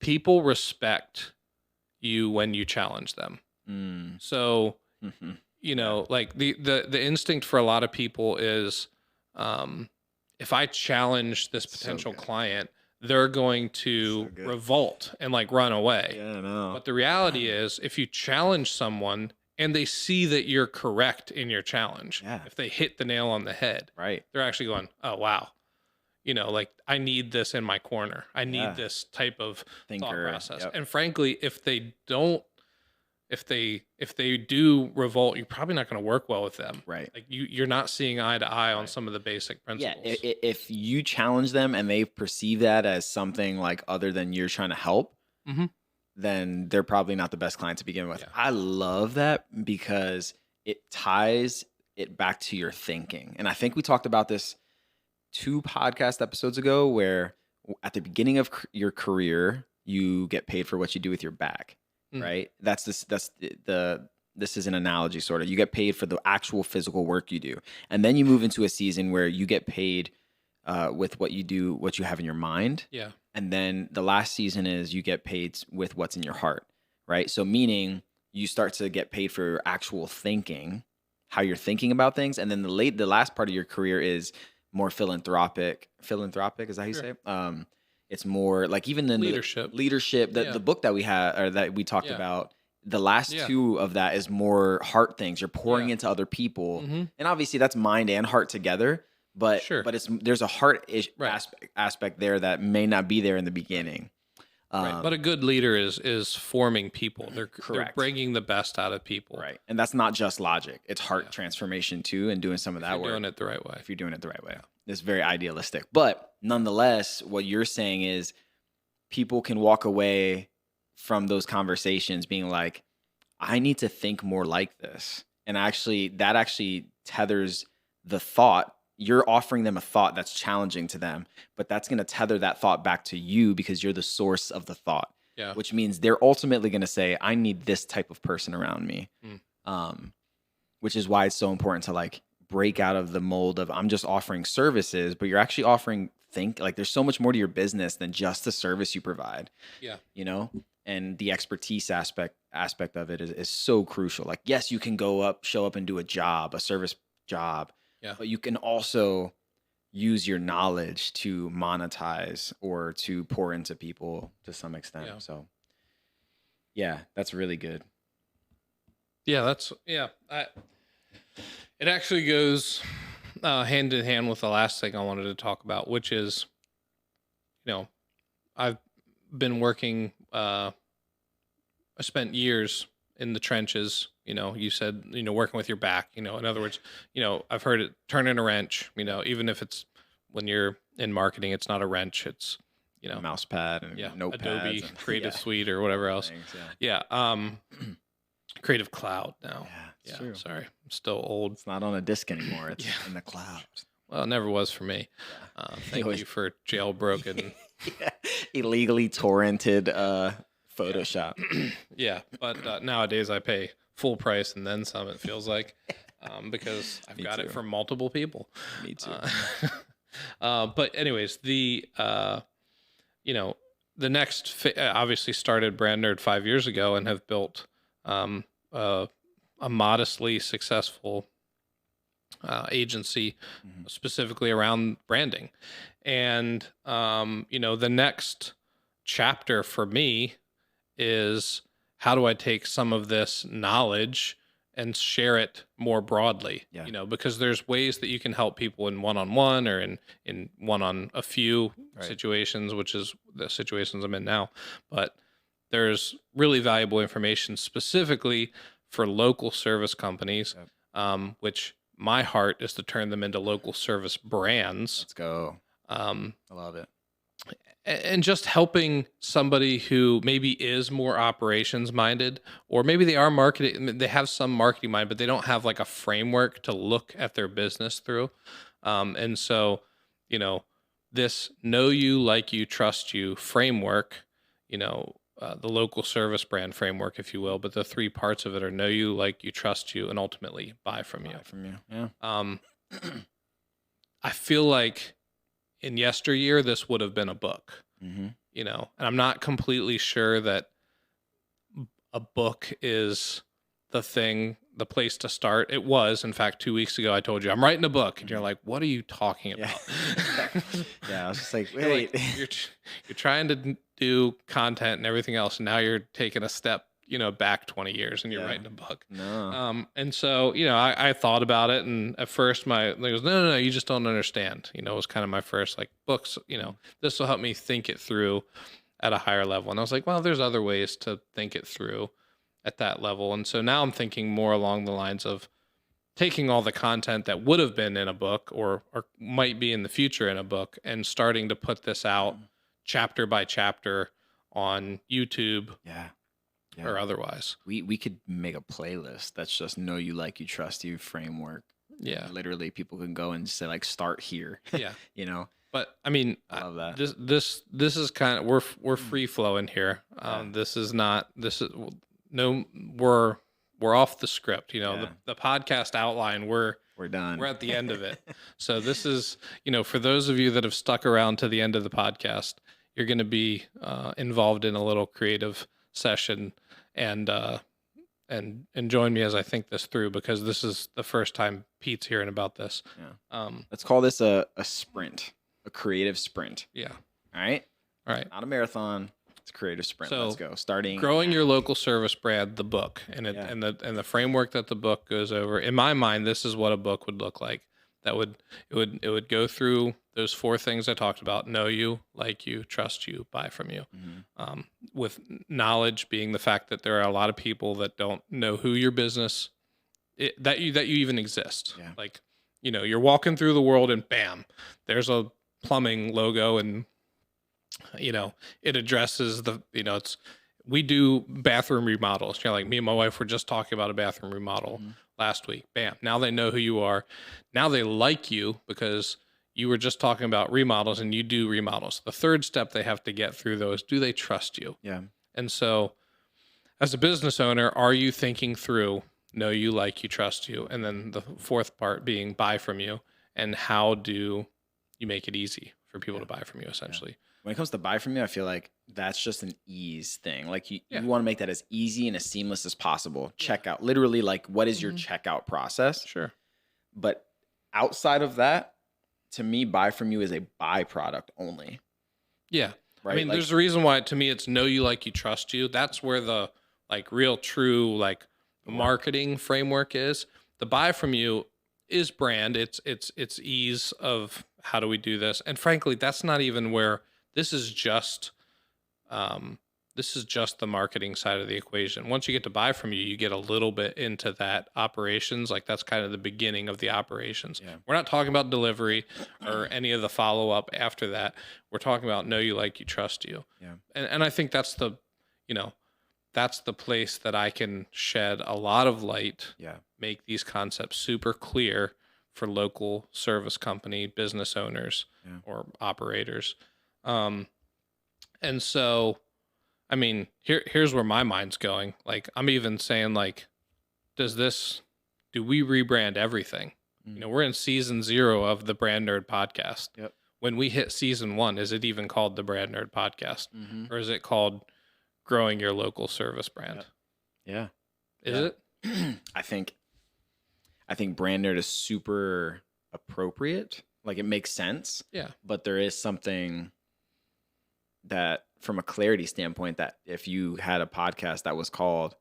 people respect you when you challenge them. So, like the instinct for a lot of people is, if I challenge this potential client, they're going to revolt and like run away. Yeah, I know. But the reality is, if you challenge someone and they see that you're correct in your challenge, if they hit the nail on the head, right, they're actually going, oh, wow. Like, I need this in my corner. I need this type of thought process. Yep. And frankly, if they do revolt, you're probably not going to work well with them. Right. Like you're not seeing eye to eye on some of the basic principles. Yeah. If you challenge them and they perceive that as something like other than you're trying to help, then they're probably not the best client to begin with. Yeah. I love that because it ties it back to your thinking. And I think we talked about this 2 podcast episodes ago, where at the beginning of your career, you get paid for what you do with your back, right? This is an analogy sort of. You get paid for the actual physical work you do. And then you move into a season where you get paid with what you do, what you have in your mind. Yeah. And then the last season is you get paid with what's in your heart, right? So meaning you start to get paid for your actual thinking, how you're thinking about things. And then the last part of your career is more philanthropic, is that how you say it? It's more like even the leadership, the book that we had, or that we talked about, the last 2 of that is more heart things. You're pouring into other people. And obviously that's mind and heart together, but there's a heart aspect there that may not be there in the beginning. Right. But a good leader is forming people. They're bringing the best out of people. Right. And that's not just logic. It's heart transformation too, and doing some of that work. Doing it the right way. If you're doing it the right way. It's very idealistic. But nonetheless, what you're saying is people can walk away from those conversations being like, I need to think more like this. And that actually tethers the thought. You're offering them a thought that's challenging to them, but that's going to tether that thought back to you because you're the source of the thought, which means they're ultimately going to say, I need this type of person around me. Which is why it's so important to like break out of the mold of I'm just offering services, but you're actually offering there's so much more to your business than just the service you provide. Yeah. And the expertise aspect of it is so crucial. Like, yes, you can show up and do a service job. Yeah. But you can also use your knowledge to monetize or to pour into people to some extent. Yeah. So, yeah, that's really good. Yeah, it actually goes hand in hand with the last thing I wanted to talk about, which is, I've been working, I spent years in the trenches. You said, working with your back, in other words, I've heard it turn in a wrench, even if it's when you're in marketing, it's not a wrench. It's, a mouse pad and Adobe Creative Suite or whatever else. Creative Cloud now. Yeah, true. Sorry. I'm still old. It's not on a disc anymore. It's in the cloud. Well, it never was for me. Thank you for jailbroken. Illegally torrented Photoshop. But nowadays I pay full price and then some, it feels like, because I've got it from multiple people. Me too. But anyways, the next, obviously started BrandNerd 5 years ago and have built a modestly successful agency specifically around branding. And, the next chapter for me is how do I take some of this knowledge and share it more broadly, because there's ways that you can help people in one-on-one or in one-on-a-few situations, which is the situations I'm in now. But there's really valuable information specifically for local service companies, which my heart is to turn them into local service brands. Let's go. I love it. And just helping somebody who maybe is more operations minded, or maybe they are marketing, they have some marketing mind, but they don't have like a framework to look at their business through. And so, this know you, like you, trust you framework, the local service brand framework, if you will, but the 3 parts of it are know you, like you, trust you, and ultimately buy from you. Yeah. I feel like in yesteryear, this would have been a book, and I'm not completely sure that a book is the place to start. It was, in fact, 2 weeks ago, I told you I'm writing a book, and you're like, what are you talking about? Yeah, I was just like, wait. You're trying to do content and everything else, and now you're taking a step, back 20 years, and you're writing a book. No. And so, I thought about it, and at first my thing was, no, you just don't understand. It was kind of my first books. This will help me think it through at a higher level. And I was like, well, there's other ways to think it through at that level. And so now I'm thinking more along the lines of taking all the content that would have been in a book or might be in the future in a book and starting to put this out chapter by chapter on YouTube. Yeah. Or otherwise. We could make a playlist that's just know you, like you, trust you framework. Yeah. Literally people can go and say start here. Yeah. But I love that. This is kind of, we're free flowing here. We're off the script, the podcast outline, we're done. We're at the end of it. So this is, for those of you that have stuck around to the end of the podcast, you're going to be involved in a little creative session and join me as I think this through, because this is the first time Pete's hearing about this. Yeah. Let's call this a sprint, a creative sprint. Yeah. All right. Not a marathon. It's a creative sprint. So, let's go. Starting growing your local service brand, the book, and the framework that the book goes over. In my mind, this is what a book would look like. It would go through those 4 things I talked about: know you, like you, trust you, buy from you. With knowledge being the fact that there are a lot of people that don't know who your business, that you even exist. Yeah. You're walking through the world and bam, there's a plumbing logo, and it addresses we do bathroom remodels. Me and my wife were just talking about a bathroom remodel last week. Bam. Now they know who you are. Now they like you because you were just talking about remodels and you do remodels. The third step they have to get through though is, do they trust you? Yeah. And so as a business owner, are you thinking through know you, like you, trust you? And then the 4th part being buy from you. And how do you make it easy for people to buy from you, essentially? Yeah. When it comes to buy from you, I feel like that's just an ease thing. You want to make that as easy and as seamless as possible. Checkout, literally, what is your checkout process? Sure. But outside of that, to me, buy from you is a byproduct only. Yeah. Right? There's a reason why, to me, it's know you, like you, trust you. That's where the real true marketing framework is. The buy from you is brand. It's ease of how do we do this. And frankly, that's not even where. This is just the marketing side of the equation. Once you get to buy from you, you get a little bit into that operations. That's kind of the beginning of the operations. Yeah. We're not talking about delivery or any of the follow-up after that. We're talking about know you, like you, trust you. Yeah. And I think that's the place that I can shed a lot of light. Yeah. Make these concepts super clear for local service company business owners or operators. And so, here's where my mind's going. I'm even saying do we rebrand everything? We're in season 0 of the BrandNerd Podcast. Yep. When we hit season 1, is it even called the BrandNerd Podcast? Or is it called growing your local service brand? Yeah. Is it? I think BrandNerd is super appropriate. like it makes sense. Yeah. But there is something that from a clarity standpoint, that if you had a podcast that was called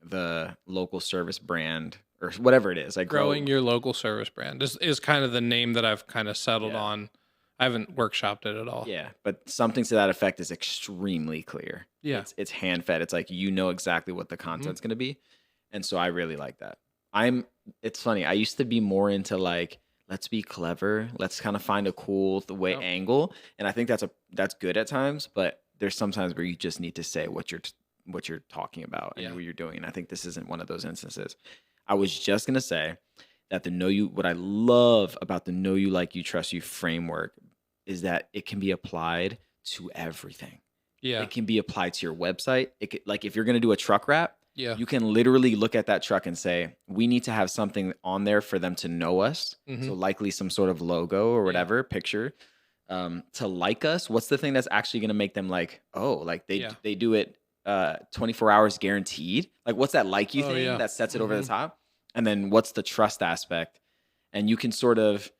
the local service brand or whatever it is, like growing your local service brand is kind of the name that I've kind of settled on. I haven't workshopped it at all. Yeah, but something to that effect is extremely clear. Yeah. It's hand fed. It's like, you know exactly what the content's going to be. And so I really like that. It's funny. I used to be more into like, let's be clever. Let's kind of find a cool angle. And I think that's good at times, but there's sometimes where you just need to say what you're talking about and what you're doing. And I think this isn't one of those instances. I was just going to say that what I love about the know you, like you, trust you framework is that it can be applied to everything. Yeah. It can be applied to your website. Like if you're going to do a truck wrap, yeah, you can literally look at that truck and say, we need to have something on there for them to know us. So likely some sort of logo or whatever, picture, to like us. What's the thing that's actually going to make them like, oh, like they do it 24 hours guaranteed. Like what's that like you thing that sets it over the top? And then what's the trust aspect? And you can sort of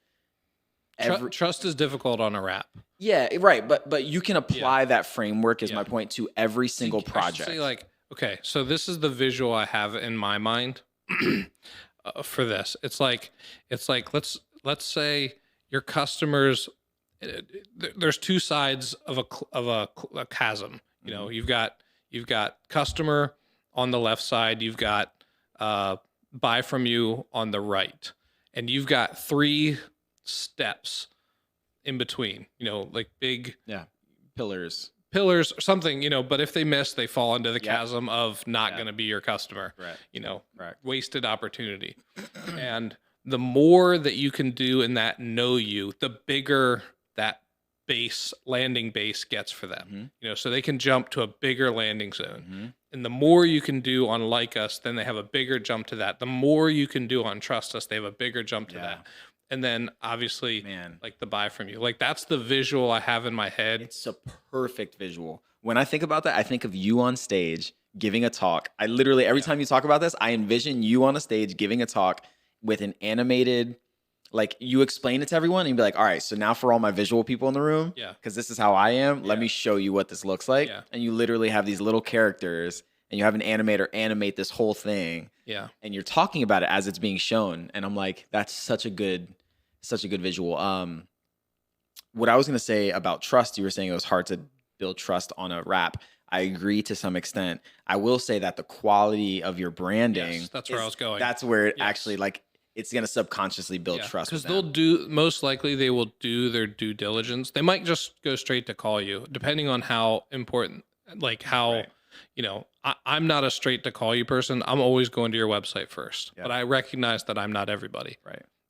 trust is difficult on a wrap. Yeah, right. But you can apply that framework, is my point, to every single project. Say like, okay, so this is the visual I have in my mind for this. It's like let's say your customers. There's two sides of a chasm. You know, you've got customer on the left side. You've got buy from you on the right, and you've got 3 steps in between, you know, like big pillars or something, you know, but if they miss, they fall into the chasm of not going to be your customer, you know, wasted opportunity. And the more that you can do in that know you, the bigger that landing base gets for them, you know, so they can jump to a bigger landing zone. And the more you can do on like us, then they have a bigger jump to that. The more you can do on trust us, they have a bigger jump to that. And then obviously, like the buy from you, like that's the visual I have in my head. It's a perfect visual. When I think about that, I think of you on stage giving a talk. I literally, every time you talk about this, I envision you on a stage giving a talk with an animated, like you explain it to everyone and you'd be like, all right, so now for all my visual people in the room, because this is how I am, let me show you what this looks like. And you literally have these little characters and you have an animator animate this whole thing. And you're talking about it as it's being shown. And I'm like, that's such a good visual. What I was going to say about trust, you were saying it was hard to build trust on a wrap. I agree to some extent. I will say that the quality of your branding, that's where I was going. That's where it actually, like, it's going to subconsciously build trust. Because most likely they will do their due diligence. They might just go straight to call you, depending on how important, like how, you know, I'm not a straight to call you person. I'm always going to your website first, but I recognize that I'm not everybody.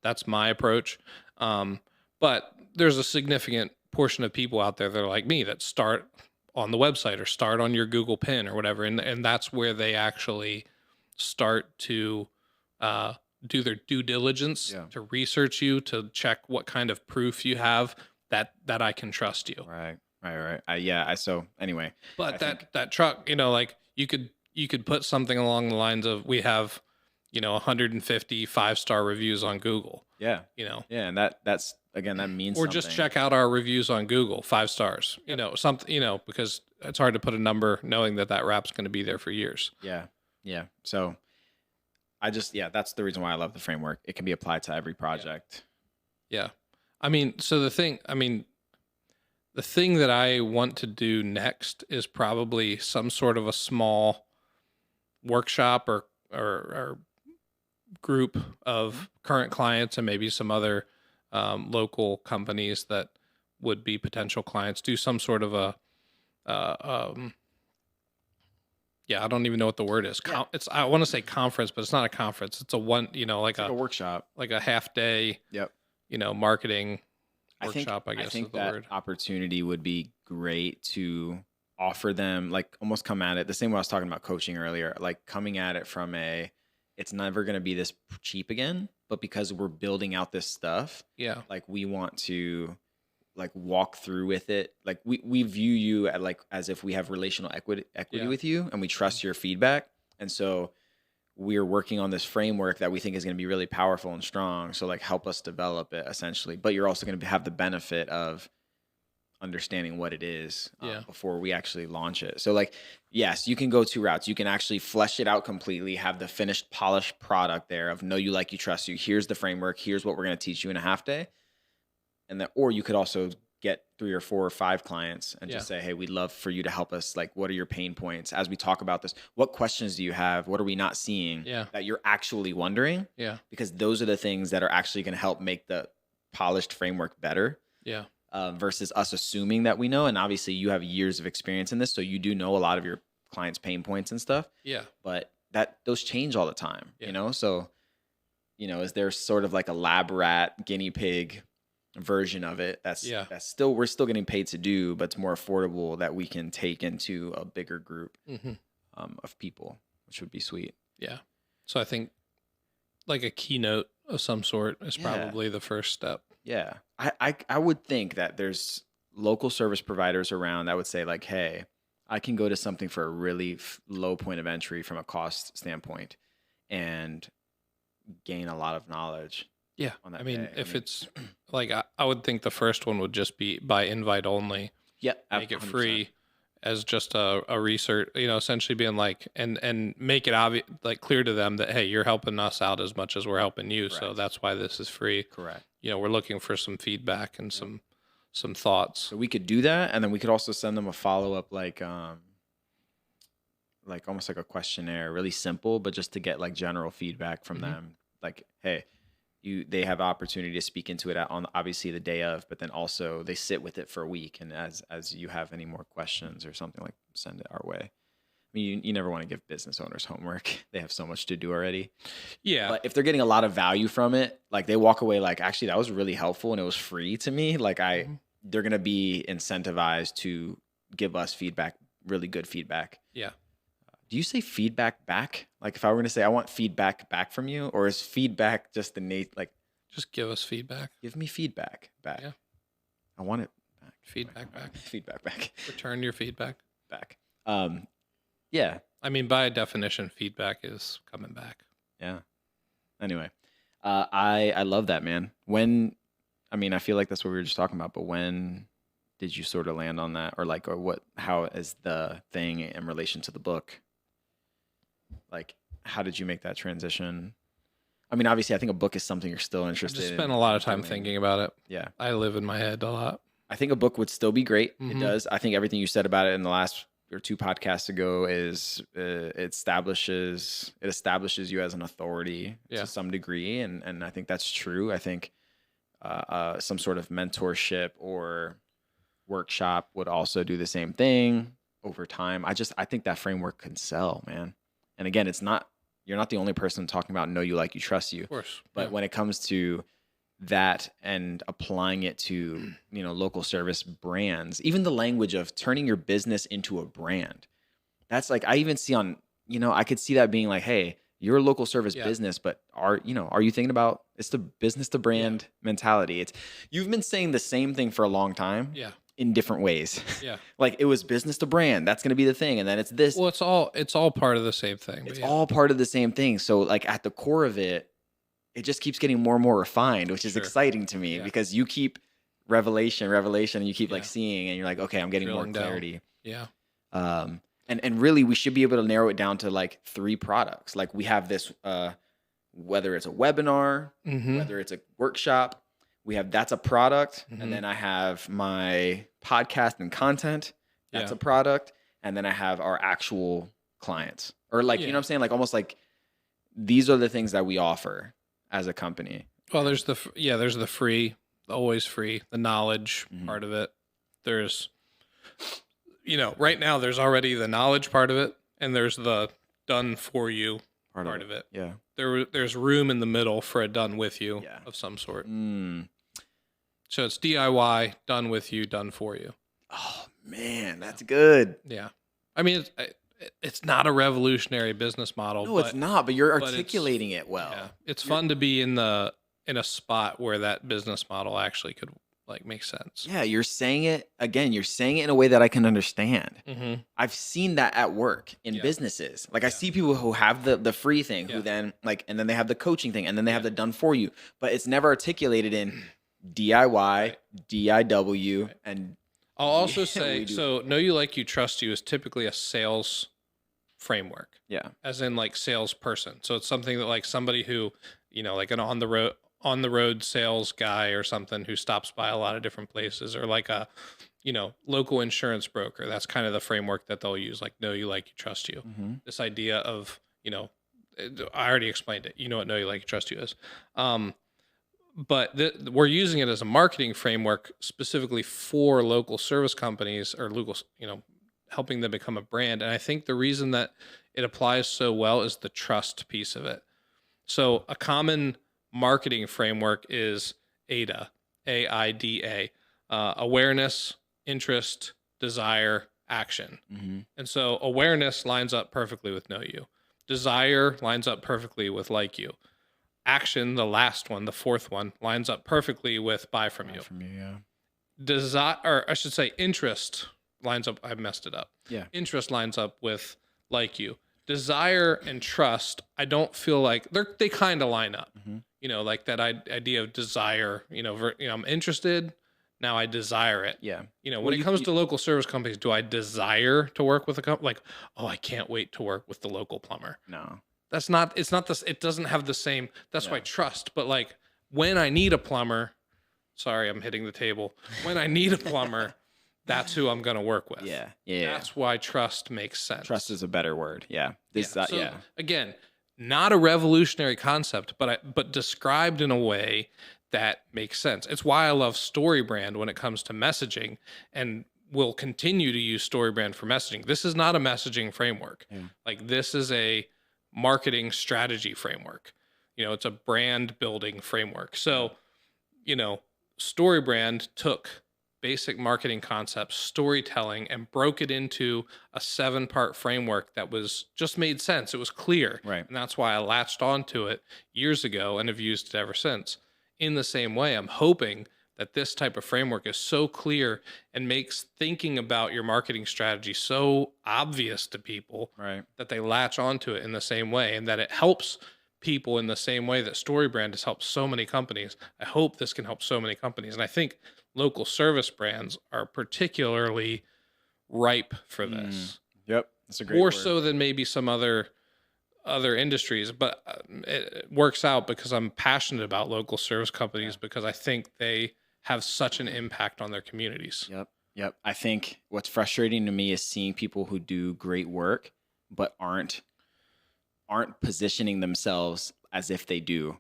That's my approach. But there's a significant portion of people out there that are like me that start on the website or start on your Google pin or whatever. And that's where they actually start to do their due diligence, to research you, to check what kind of proof you have that I can trust you. Right. So anyway, but that truck, you know, like you could put something along the lines of, we have, you know, 150 5-star reviews on Google. You know. And that's again, that means or just check out our reviews on Google, 5 stars. You know, something, you know, because it's hard to put a number knowing that wrap's going to be there for years. So that's the reason why I love the framework. It can be applied to every project. I mean, so the thing that I want to do next is probably some sort of a small workshop or group of current clients and maybe some other local companies that would be potential clients. Do some sort of a I don't even know what the word is. I want to say conference, but it's not a conference. It's a one, you know, like a workshop, like a half day. You know, marketing workshop. I guess think is the that word. Opportunity would be great to offer them, like almost come at it the same way I was talking about coaching earlier, like coming at it from it's never going to be this cheap again, but because we're building out this stuff, like we want to like walk through with it. Like we view you as if we have relational equity with you and we trust your feedback. And so we're working on this framework that we think is going to be really powerful and strong. So like help us develop it essentially. But you're also going to have the benefit of understanding what it is before we actually launch it. So like, yes, you can go two routes. You can actually flesh it out completely, have the finished polished product there of know you, like you, trust you. Here's the framework. Here's what we're going to teach you in a half day. And that, or you could also get 3 or 4 or 5 clients and just say, hey, we'd love for you to help us. Like, what are your pain points as we talk about this? What questions do you have? What are we not seeing that you're actually wondering? Yeah. Because those are the things that are actually going to help make the polished framework better. Yeah. Versus us assuming that we know. And obviously you have years of experience in this, so you do know a lot of your clients' pain points and stuff. Yeah. But those change all the time, you know? So, you know, is there sort of like a lab rat, guinea pig version of it that's still, we're still getting paid to do, but it's more affordable that we can take into a bigger group of people, which would be sweet. Yeah. So I think like a keynote of some sort is probably the first step. Yeah. I would think that there's local service providers around that would say like, hey, I can go to something for a really low point of entry from a cost standpoint and gain a lot of knowledge. Yeah. I mean, it's like, I would think the first one would just be by invite only. Yeah. Make it 100%. Free as just a research, you know, essentially being like, and make it obvious, like clear to them that, hey, you're helping us out as much as we're helping you. Correct. So that's why this is free. Correct. You know, we're looking for some feedback and some thoughts. So we could do that. And then we could also send them a follow-up, like almost like a questionnaire, really simple, but just to get like general feedback from them. Like, hey, they have opportunity to speak into it on obviously the day of, but then also they sit with it for a week. And as you have any more questions or something, like send it our way. I mean, you never want to give business owners homework. They have so much to do already. Yeah. But if they're getting a lot of value from it, like they walk away like, actually, that was really helpful and it was free to me. Like they're going to be incentivized to give us feedback, really good feedback. Yeah. Do you say feedback back? Like if I were going to say, I want feedback back from you, or is feedback just like, just give us feedback. Give me feedback back. Yeah. I want it back. Feedback back. Feedback back. Return your feedback back. Yeah. I mean, by definition, feedback is coming back. Yeah. Anyway, I love that, man. I feel like that's what we were just talking about, but when did you sort of land on that, or how is the thing in relation to the book? Like, how did you make that transition? I mean, obviously, I think a book is something you're still interested in. I just spent a lot of time thinking about it. Yeah. I live in my head a lot. I think a book would still be great. It does. I think everything you said about it in the last or 2 podcasts ago is it establishes you as an authority to some degree. And I think that's true. I think some sort of mentorship or workshop would also do the same thing over time. I think that framework can sell, man. And again, you're not the only person talking about know you, like you, trust you. Of course. But when it comes to that and applying it to, you know, local service brands, even the language of turning your business into a brand, that's like, I even see on, you know, I could see that being like, hey, you're a local service business, but are you thinking about, it's the business to brand mentality. You've been saying the same thing for a long time. Yeah. In different ways. Yeah. Like it was business to brand. That's going to be the thing. And then it's this. Well, it's all part of the same thing. It's all part of the same thing. So like at the core of it, it just keeps getting more and more refined, which is exciting to me because you keep revelation, and you keep like seeing, and you're like, okay, I'm getting more clarity. Down. Yeah. And really we should be able to narrow it down to like 3 products. Like we have this, whether it's a webinar, whether it's a workshop, that's a product. And then I have my podcast and content. That's a product. And then I have our actual clients, or like, you know what I'm saying? Like almost like these are the things that we offer as a company. Well, there's the free, always free, the knowledge part of it. There's, you know, right now there's already the knowledge part of it, and there's the done for you part of it. Yeah. There's room in the middle for a done with you of some sort. So it's DIY, done with you, done for you. Oh man, that's good. Yeah. I mean, it's not a revolutionary business model. No, it's not, but you're articulating it well. Yeah. It's fun to be in a spot where that business model actually could like makes sense. Yeah, you're saying it in a way that I can understand. Mm-hmm. I've seen that at work in businesses. Like I see people who have the free thing, who then and then they have the coaching thing, and then they have the done for you, but it's never articulated in DIY, DIW, and I'll also say, so Know You Like You Trust You is typically a sales framework. Yeah. As in like salesperson. So it's something that like somebody who, like an on the road sales guy or something who stops by a lot of different places, or like a, local insurance broker. That's kind of the framework that they'll use, like Know You Like You Trust You. Mm-hmm. This idea of, I already explained it. You know what Know You Like You Trust You is. But we're using it as a marketing framework specifically for local service companies or local, helping them become a brand. And I think the reason that it applies so well is the trust piece of it. So a common marketing framework is AIDA, AIDA, awareness, interest, desire, action. Mm-hmm. And so awareness lines up perfectly with Know You. Desire lines up perfectly with Like You. Action, the last one, the fourth one, lines up perfectly with Buy From You. Desire, or I should say interest lines up. I messed it up. Yeah. Interest lines up with Like You. Desire and trust, I don't feel like they kind of line up. Mm-hmm. Like that idea of desire, I'm interested. Now I desire it. Yeah. When it comes to local service companies, do I desire to work with a company? Like, oh, I can't wait to work with the local plumber. No. It's not this, it doesn't have the same, that's why trust. But like when I need a plumber, sorry, I'm hitting the table. When I need a plumber, that's who I'm going to work with. Yeah. That's why trust makes sense. Trust is a better word. Yeah. Again, not a revolutionary concept, but described in a way that makes sense. It's why I love StoryBrand when it comes to messaging, and will continue to use StoryBrand for messaging. This is not a messaging framework. Yeah. Like this is a marketing strategy framework. It's a brand building framework. So, StoryBrand took basic marketing concepts, storytelling, and broke it into a 7-part framework that was just made sense. It was clear. Right. And that's why I latched onto it years ago and have used it ever since. In the same way, I'm hoping that this type of framework is so clear and makes thinking about your marketing strategy so obvious to people, right, that they latch onto it in the same way, and that it helps people in the same way that StoryBrand has helped so many companies. I hope this can help so many companies. And I think local service brands are particularly ripe for this. Yep. That's a great More word. so than maybe some other industries, but it works out because I'm passionate about local service companies because I think they have such an impact on their communities. Yep. I think what's frustrating to me is seeing people who do great work but aren't positioning themselves as if they do.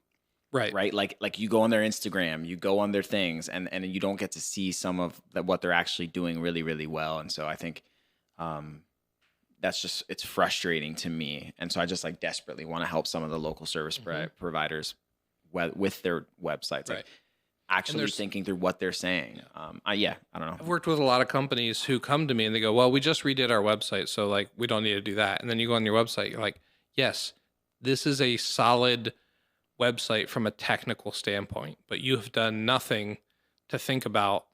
Right. Like you go on their Instagram, you go on their things, and you don't get to see some of what they're actually doing really, really well. And so I think it's frustrating to me. And so I just like desperately want to help some of the local service providers with their websites. Right. Like, actually thinking through what they're saying. I don't know. I've worked with a lot of companies who come to me and they go, well, we just redid our website, so like we don't need to do that. And then you go on your website, you're like, yes, this is a solid website from a technical standpoint, but you have done nothing to think about,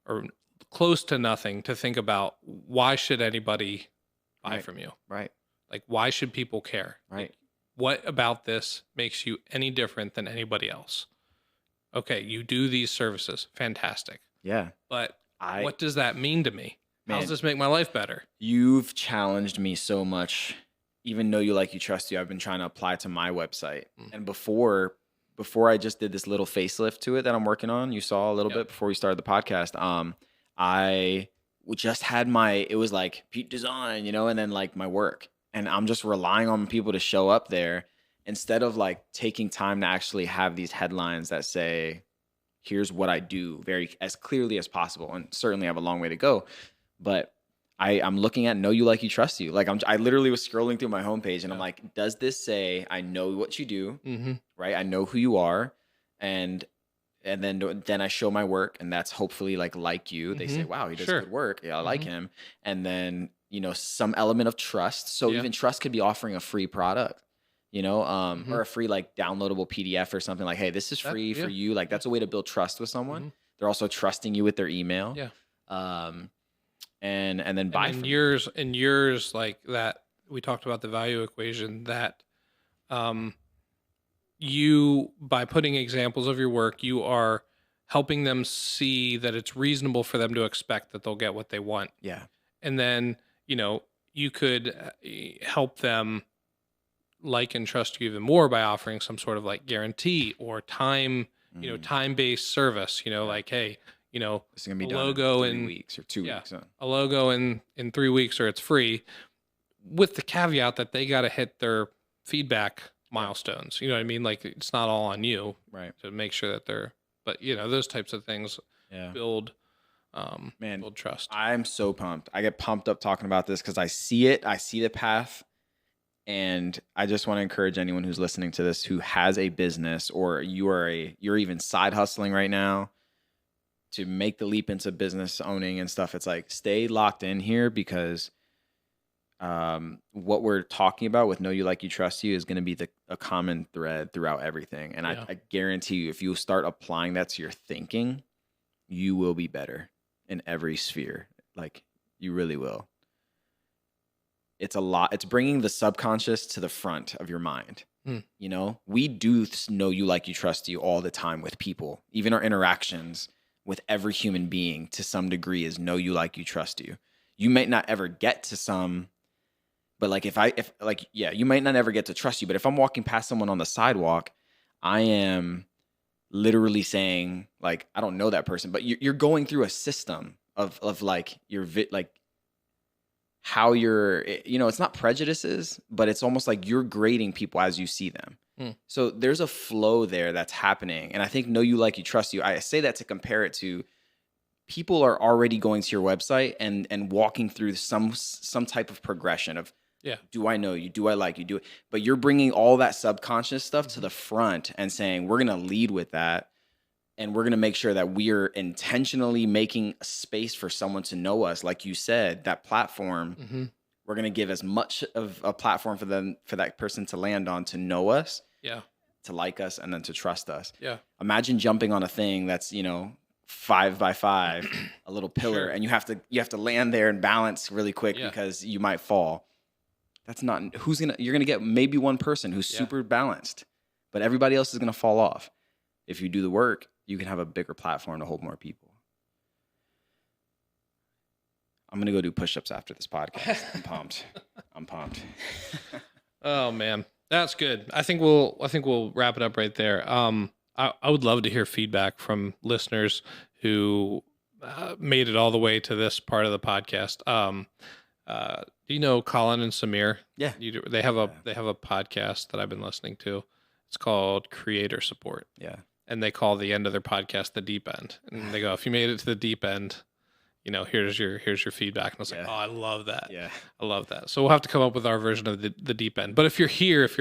or close to nothing to think about, why should anybody buy from you? Right. Like, why should people care? Right. Like, what about this makes you any different than anybody else? Okay, you do these services. Fantastic. Yeah. But what does that mean to me? How does this make my life better? You've challenged me so much. Even Know You Like You Trust You, I've been trying to apply to my website. And before I just did this little facelift to it that I'm working on, you saw a little bit before we started the podcast, I just had it was like Pete Design, and then like my work. And I'm just relying on people to show up there, instead of like taking time to actually have these headlines that say, here's what I do as clearly as possible. And certainly I have a long way to go, but I'm looking at Know You Like You Trust You. Like I literally was scrolling through my homepage and I'm like, does this say, I know what you do, right? I know who you are. And then I show my work, and that's hopefully like you. They say, wow, he does good work. Yeah, I like him. And then, some element of trust. So even trust could be offering a free product. Or a free like downloadable PDF or something like, hey, this is free for you. Like that's a way to build trust with someone. They're also trusting you with their email. Yeah. And then buy from yours like that. We talked about the value equation that, you, by putting examples of your work, you are helping them see that it's reasonable for them to expect that they'll get what they want. Yeah. And then, you could help them like and trust you even more by offering some sort of like guarantee or time, time-based service, like, hey, this is going to be a done logo in 3 weeks or 2 weeks. A logo in 3 weeks or it's free, with the caveat that they got to hit their feedback milestones. You know what I mean? Like, it's not all on you, right? To make sure that but those types of things build trust. I'm so pumped. I get pumped up talking about this because I see it. I see the path. And I just want to encourage anyone who's listening to this who has a business, or you're even side hustling right now, to make the leap into business owning and stuff. It's like, stay locked in here, because what we're talking about with Know You, Like You, Trust You is going to be a common thread throughout everything. And I guarantee you, if you start applying that to your thinking, you will be better in every sphere. Like, you really will. It's a lot. It's bringing the subconscious to the front of your mind. We do Know You, Like You, Trust You all the time with people. Even our interactions with every human being to some degree is Know You, Like You, Trust You. You might not ever get to some, but like you might not ever get to trust you. But if I'm walking past someone on the sidewalk, I am literally saying, like, I don't know that person, but you're going through a system of like how you're, it's not prejudices, but it's almost like you're grading people as you see them. So there's a flow there that's happening. And I think Know You, Like You, Trust You, I say that to compare it to, people are already going to your website and walking through some type of progression of, do I know you? Do I like you? Do it? But you're bringing all that subconscious stuff to the front and saying, we're going to lead with that. And we're going to make sure that we are intentionally making a space for someone to know us. Like you said, that platform, we're going to give as much of a platform for that person to land on, to know us, to like us, and then to trust us. Imagine jumping on a thing that's, 5 by 5, a little pillar, and you have to land there and balance really quick because you might fall. That's not, you're going to get maybe one person who's super balanced, but everybody else is going to fall off. If you do the work, you can have a bigger platform to hold more people. I'm going to go do push-ups after this podcast. I'm pumped. Oh man, that's good. I think we'll wrap it up right there. I would love to hear feedback from listeners who made it all the way to this part of the podcast. Do you know Colin and Samir? Yeah. They have a podcast that I've been listening to. It's called Creator Support. Yeah. And they call the end of their podcast the deep end. And they go, if you made it to the deep end, here's your feedback. And I was like, oh, I love that. Yeah. I love that. So we'll have to come up with our version of the deep end. But if you're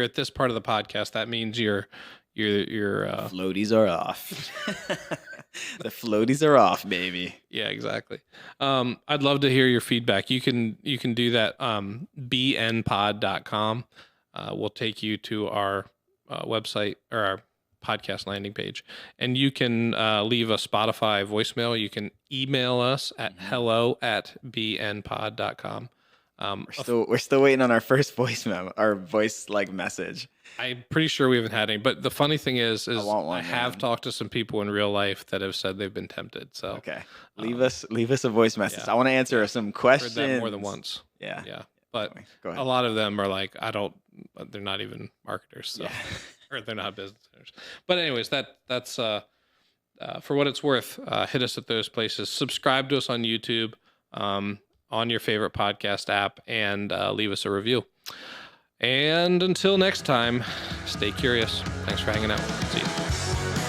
at this part of the podcast, that means your floaties are off. The floaties are off, baby. Yeah, exactly. I'd love to hear your feedback. You can do that. BrandNerdPod.com will take you to our website, or our podcast landing page, and you can leave a Spotify voicemail. You can email us at hello@bnpod.com. We're still waiting on our first voicemail, our voice message. I'm pretty sure we haven't had any, but the funny thing is I have talked to some people in real life that have said they've been tempted. So okay, leave us a voice message. Yeah. I want to answer some questions. Heard that more than once. Yeah. But a lot of them are like, they're not even marketers, so or they're not business owners. But anyways, that's for what it's worth. Hit us at those places. Subscribe to us on YouTube, on your favorite podcast app, and leave us a review. And until next time, stay curious. Thanks for hanging out. See you.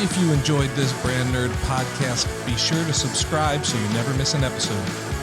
If you enjoyed this Brand Nerd podcast, be sure to subscribe so you never miss an episode.